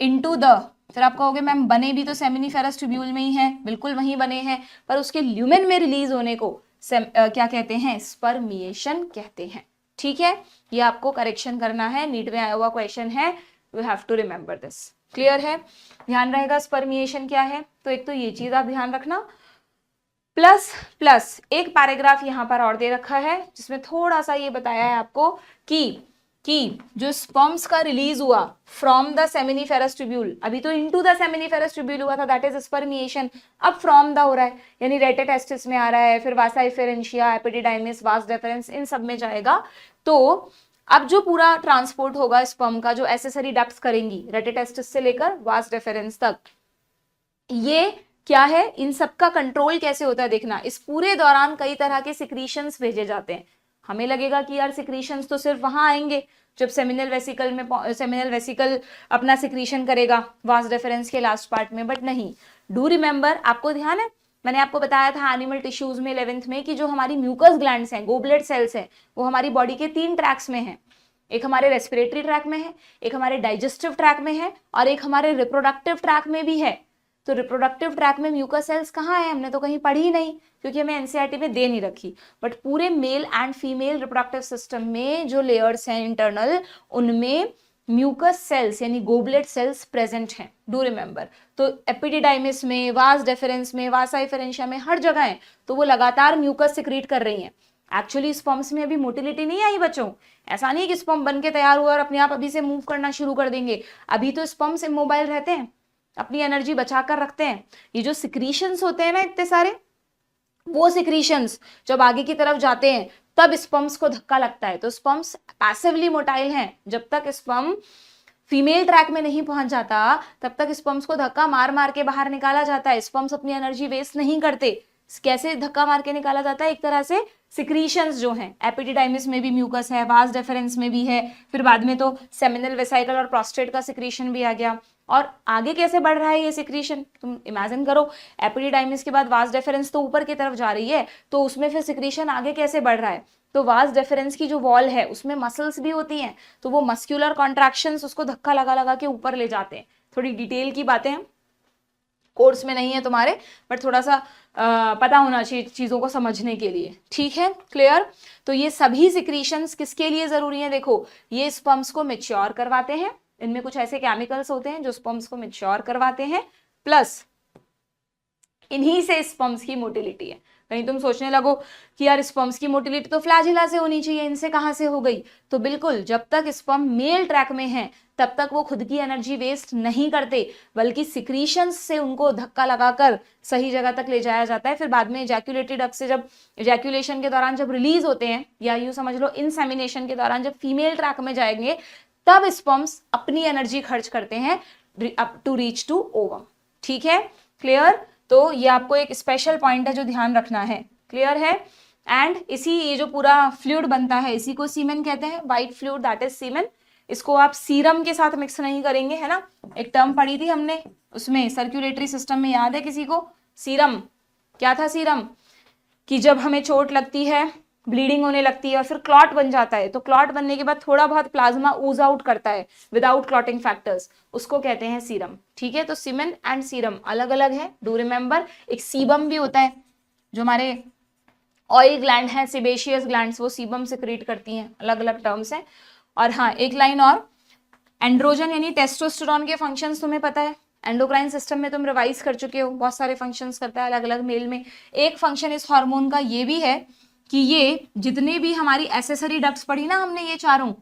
इनटू द, फिर आप कहोगे मैम बने भी तो सेमिनिफेरस ट्यूब्यूल में ही है, बिल्कुल वहीं बने हैं, पर उसके ल्यूमेन में रिलीज होने को क्या कहते हैं, स्पर्मिएशन कहते हैं, ठीक है। ये आपको करेक्शन करना है, नीट में आया हुआ क्वेश्चन है, you have to remember this, clear है, ध्यान रहेगा स्पर्मिएशन क्या है। तो एक तो ये चीज आप ध्यान रखना, प्लस एक पैराग्राफ यहाँ पर और दे रखा है जिसमें थोड़ा सा ये बताया है आपको कि जो स्पर्म्स का रिलीज हुआ फ्रॉम द सेमिनिफेरस ट्यूब्यूल, अभी तो इनटू द सेमिनिफेरस ट्यूब्यूल हुआ था, दैट इज स्पर्मिएशन, अब फ्रॉम द हो रहा है, यानी रेटेटेस्टिस में आ रहा है, फिर वासा इफेरेंशिया, एपिडिडाइमिस, वास डेफरेंस, इन सब में जाएगा। तो अब जो पूरा ट्रांसपोर्ट होगा स्पर्म का, जो एसेसरी डक्ट्स करेंगी रेटेटेस्टिस से लेकर वास डेफरेंस तक, ये क्या है, इन सब का कंट्रोल कैसे होता है देखना। इस पूरे दौरान कई तरह के सिक्रीशंस भेजे जाते हैं। हमें लगेगा कि यार सिक्रीशंस तो सिर्फ वहां आएंगे जब सेमिनल वेसिकल अपना सिक्रीशन करेगा वास डेफरेंस के लास्ट पार्ट में, बट नहीं। डू रिमेंबर, आपको ध्यान है मैंने आपको बताया था एनिमल टिश्यूज में 11th में कि जो हमारी म्यूकस ग्लैंड्स हैं, गोबलेट सेल्स हैं, वो हमारी बॉडी के 3 ट्रैक्स में है। एक हमारे रेस्पिरेटरी ट्रैक में है, एक हमारे डाइजेस्टिव ट्रैक में है, और एक हमारे रिप्रोडक्टिव ट्रैक में भी है। तो रिप्रोडक्टिव ट्रैक में म्यूकस सेल्स कहाँ है, हमने तो कहीं पढ़ी ही नहीं, क्योंकि हमें एनसीईआरटी में दे नहीं रखी। बट पूरे male and female reproductive system में जो लेयर्स हैं इंटरनल, उनमें म्यूकस सेल्स यानी गोबलेट सेल्स प्रेजेंट हैं, डू रिमेंबर। तो एपिडिडाइमिस में, वास डेफरेंस में, वासा इफेरेंशिया में, हर जगह है, तो वो लगातार म्यूकस सिक्रीट कर रही हैं। एक्चुअली स्पर्म्स में अभी मोटिलिटी नहीं आई बच्चों, ऐसा नहीं कि स्पर्म बन के तैयार हुआ और अपने आप अभी से मूव करना शुरू कर देंगे। अभी तो स्पर्म्स इमोबाइल रहते हैं, अपनी एनर्जी बचा कर रखते हैं। ये जो सिक्रीशंस होते हैं ना इतने सारे, वो सिक्रीशंस जब आगे की तरफ जाते हैं तब स्पर्म्स को धक्का लगता है। तो स्पर्म्स पैसिवली मोटाइल हैं, जब तक स्पर्म फीमेल ट्रैक में नहीं पहुंच जाता तब तक स्पर्म्स को धक्का मार मार के बाहर निकाला जाता है। स्पर्म्स अपनी एनर्जी वेस्ट नहीं करते, कैसे धक्का मार के निकाला जाता है, एक तरह से सिक्रीशंस जो हैं, एपिडिडाइमिस में भी म्यूकस है, वास डेफरेंस में भी है, फिर बाद में तो सेमिनल वेसाइकल और प्रोस्टेट का सिक्रीशन भी आ गया। और आगे कैसे बढ़ रहा है ये सिक्रीशन, तुम इमेजिन करो, एपिडिडाइमिस के बाद वास डेफरेंस तो ऊपर की तरफ जा रही है, तो उसमें फिर सिक्रीशन आगे कैसे बढ़ रहा है, तो वास डेफरेंस की जो वॉल है उसमें मसल्स भी होती हैं, तो वो मस्क्यूलर कॉन्ट्रैक्शंस उसको धक्का लगा लगा के ऊपर ले जाते हैं। थोड़ी डिटेल की बातें हैं, कोर्स में नहीं है तुम्हारे, बट थोड़ा सा पता होना चाहिए चीजों को समझने के लिए, ठीक है, क्लियर। तो ये सभी सिक्रीशंस किसके लिए जरूरी है, देखो ये स्पर्म्स को मैच्योर करवाते हैं, इनमें कुछ ऐसे केमिकल्स होते हैं जो स्पर्म्स को मैच्योर करवाते हैं, प्लस इन्हीं से स्पर्म्स की मोटिलिटी है। कहीं तुम सोचने लगो कि यार स्पर्म्स की मोटिलिटी तो फ्लैजिला से होनी चाहिए, इनसे कहां से हो गई, तो बिल्कुल जब तक स्पर्म मेल ट्रैक में है तब तक वो खुद की एनर्जी वेस्ट नहीं करते, बल्कि सिक्रीशंस से उनको धक्का लगाकर सही जगह तक ले जाया जाता है। फिर बाद में इजैक्यूलेटेड डक्ट से जब इजैक्यूलेशन के दौरान जब रिलीज होते हैं, या यूं समझ लो इंसेमिनेशन के दौरान जब फीमेल ट्रैक में जाएंगे, तब स्पर्म्स अपनी एनर्जी खर्च करते हैं टू रीच टू ओवम, ठीक है, क्लियर। तो ये आपको एक स्पेशल पॉइंट है जो ध्यान रखना है, क्लियर है। एंड इसी ये जो पूरा फ्लूइड बनता है इसी को सीमेन कहते हैं, व्हाइट फ्लूइड दैट इज सीमेन। इसको आप सीरम के साथ मिक्स नहीं करेंगे, है ना, एक टर्म पढ़ी थी हमने उसमें सर्कुलेटरी सिस्टम में, याद है किसी को, सीरम, क्या था सीरम, कि जब हमें चोट लगती है, ब्लीडिंग होने लगती है और फिर क्लॉट बन जाता है, तो क्लॉट बनने के बाद थोड़ा बहुत प्लाज्मा ऊज आउट करता है विदाउट क्लॉटिंग फैक्टर्स, उसको कहते हैं सीरम, ठीक है। तो सीमेन एंड सीरम अलग अलग है, डू रिमेंबर। एक सीबम भी होता है, जो हमारे ऑयल ग्लैंड है, सेबेशियस ग्लैंड्स, वो सीबम सिक्रीट करती हैं, अलग अलग टर्म्स हैं। और हाँ, एक लाइन और, एंड्रोजन यानी टेस्टोस्टेरोन के फंक्शंस तुम्हें पता है, एंडोक्राइन सिस्टम में तुम रिवाइज कर चुके हो, बहुत सारे फंक्शंस करता है अलग अलग मेल में। एक फंक्शन इस हार्मोन का ये भी है कि ये जितने भी हमारी एसेसरी डक्ट्स पढ़ी ना हमने, ये चारों,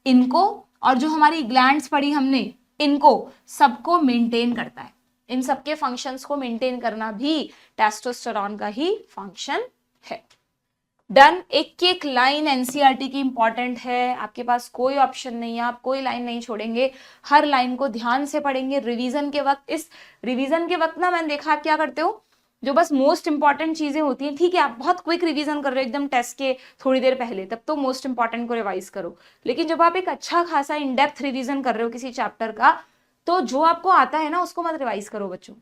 इनको और जो हमारी ग्लैंड्स पढ़ी हमने, इनको सबको मेंटेन करता है। इन सबके फंक्शंस को मेंटेन करना भी टेस्टोस्टेरोन का ही फंक्शन है। डन। एक एक लाइन एनसीईआरटी की इंपॉर्टेंट है, आपके पास कोई ऑप्शन नहीं है, आप कोई लाइन नहीं छोड़ेंगे, हर लाइन को ध्यान से पढ़ेंगे रिवीजन के वक्त। इस रिवीजन के वक्त ना मैंने देखा आप क्या करते हो, जो बस मोस्ट इंपॉर्टेंट चीजें होती हैं, ठीक है, आप बहुत क्विक रिवीजन कर रहे हो एकदम टेस्ट के थोड़ी देर पहले, तब तो मोस्ट इंपॉर्टेंट को रिवाइज करो। लेकिन जब आप एक अच्छा खासा इन डेप्थ रिवीजन कर रहे हो किसी चैप्टर का, तो जो आपको आता है ना उसको मत रिवाइज करो बच्चों,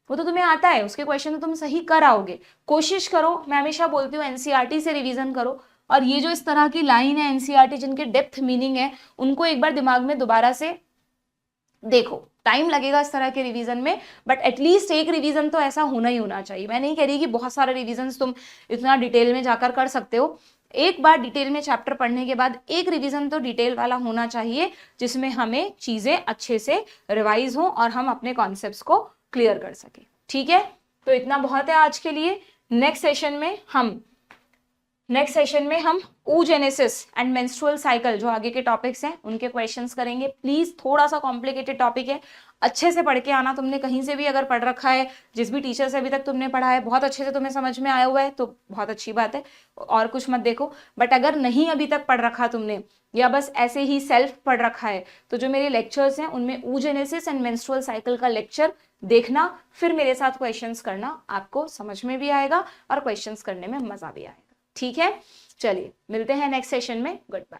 वो तो तुम्हें आता है, उसके क्वेश्चन तो तुम सही कर आओगे। कोशिश करो, मैं हमेशा बोलती हूँ एनसीईआरटी से रिवीजन करो, और ये जो इस तरह की लाइन है एनसीईआरटी जिनके डेप्थ मीनिंग है, उनको एक बार दिमाग में दोबारा से देखो। टाइम लगेगा इस तरह के रिवीजन में, बट एटलीस्ट एक रिवीजन तो ऐसा होना ही होना चाहिए। मैं नहीं कह रही कि बहुत सारे रिवीजन तुम इतना डिटेल में जाकर कर सकते हो, एक बार डिटेल में चैप्टर पढ़ने के बाद एक रिवीजन तो डिटेल वाला होना चाहिए, जिसमें हमें चीजें अच्छे से रिवाइज हो और हम अपने कॉन्सेप्ट्स को क्लियर कर सके, ठीक है। तो इतना बहुत है आज के लिए। नेक्स्ट सेशन में हम oogenesis एंड मेंस्ट्रुअल साइकिल, जो आगे के टॉपिक्स हैं उनके क्वेश्चंस करेंगे। प्लीज थोड़ा सा कॉम्प्लिकेटेड टॉपिक है, अच्छे से पढ़ के आना। तुमने कहीं से भी अगर पढ़ रखा है, जिस भी टीचर से अभी तक तुमने पढ़ा है, बहुत अच्छे से तुम्हें समझ में आया हुआ है, तो बहुत अच्छी बात है, और कुछ मत देखो। बट अगर नहीं अभी तक पढ़ रखा तुमने, या बस ऐसे ही सेल्फ पढ़ रखा है, तो जो मेरे लेक्चर्स हैं उनमें oogenesis एंड मेंस्ट्रुअल साइकिल का लेक्चर देखना, फिर मेरे साथ क्वेश्चंस करना, आपको समझ में भी आएगा और क्वेश्चंस करने में मजा भी आएगा, ठीक है। चलिए मिलते हैं नेक्स्ट सेशन में, गुड बाय।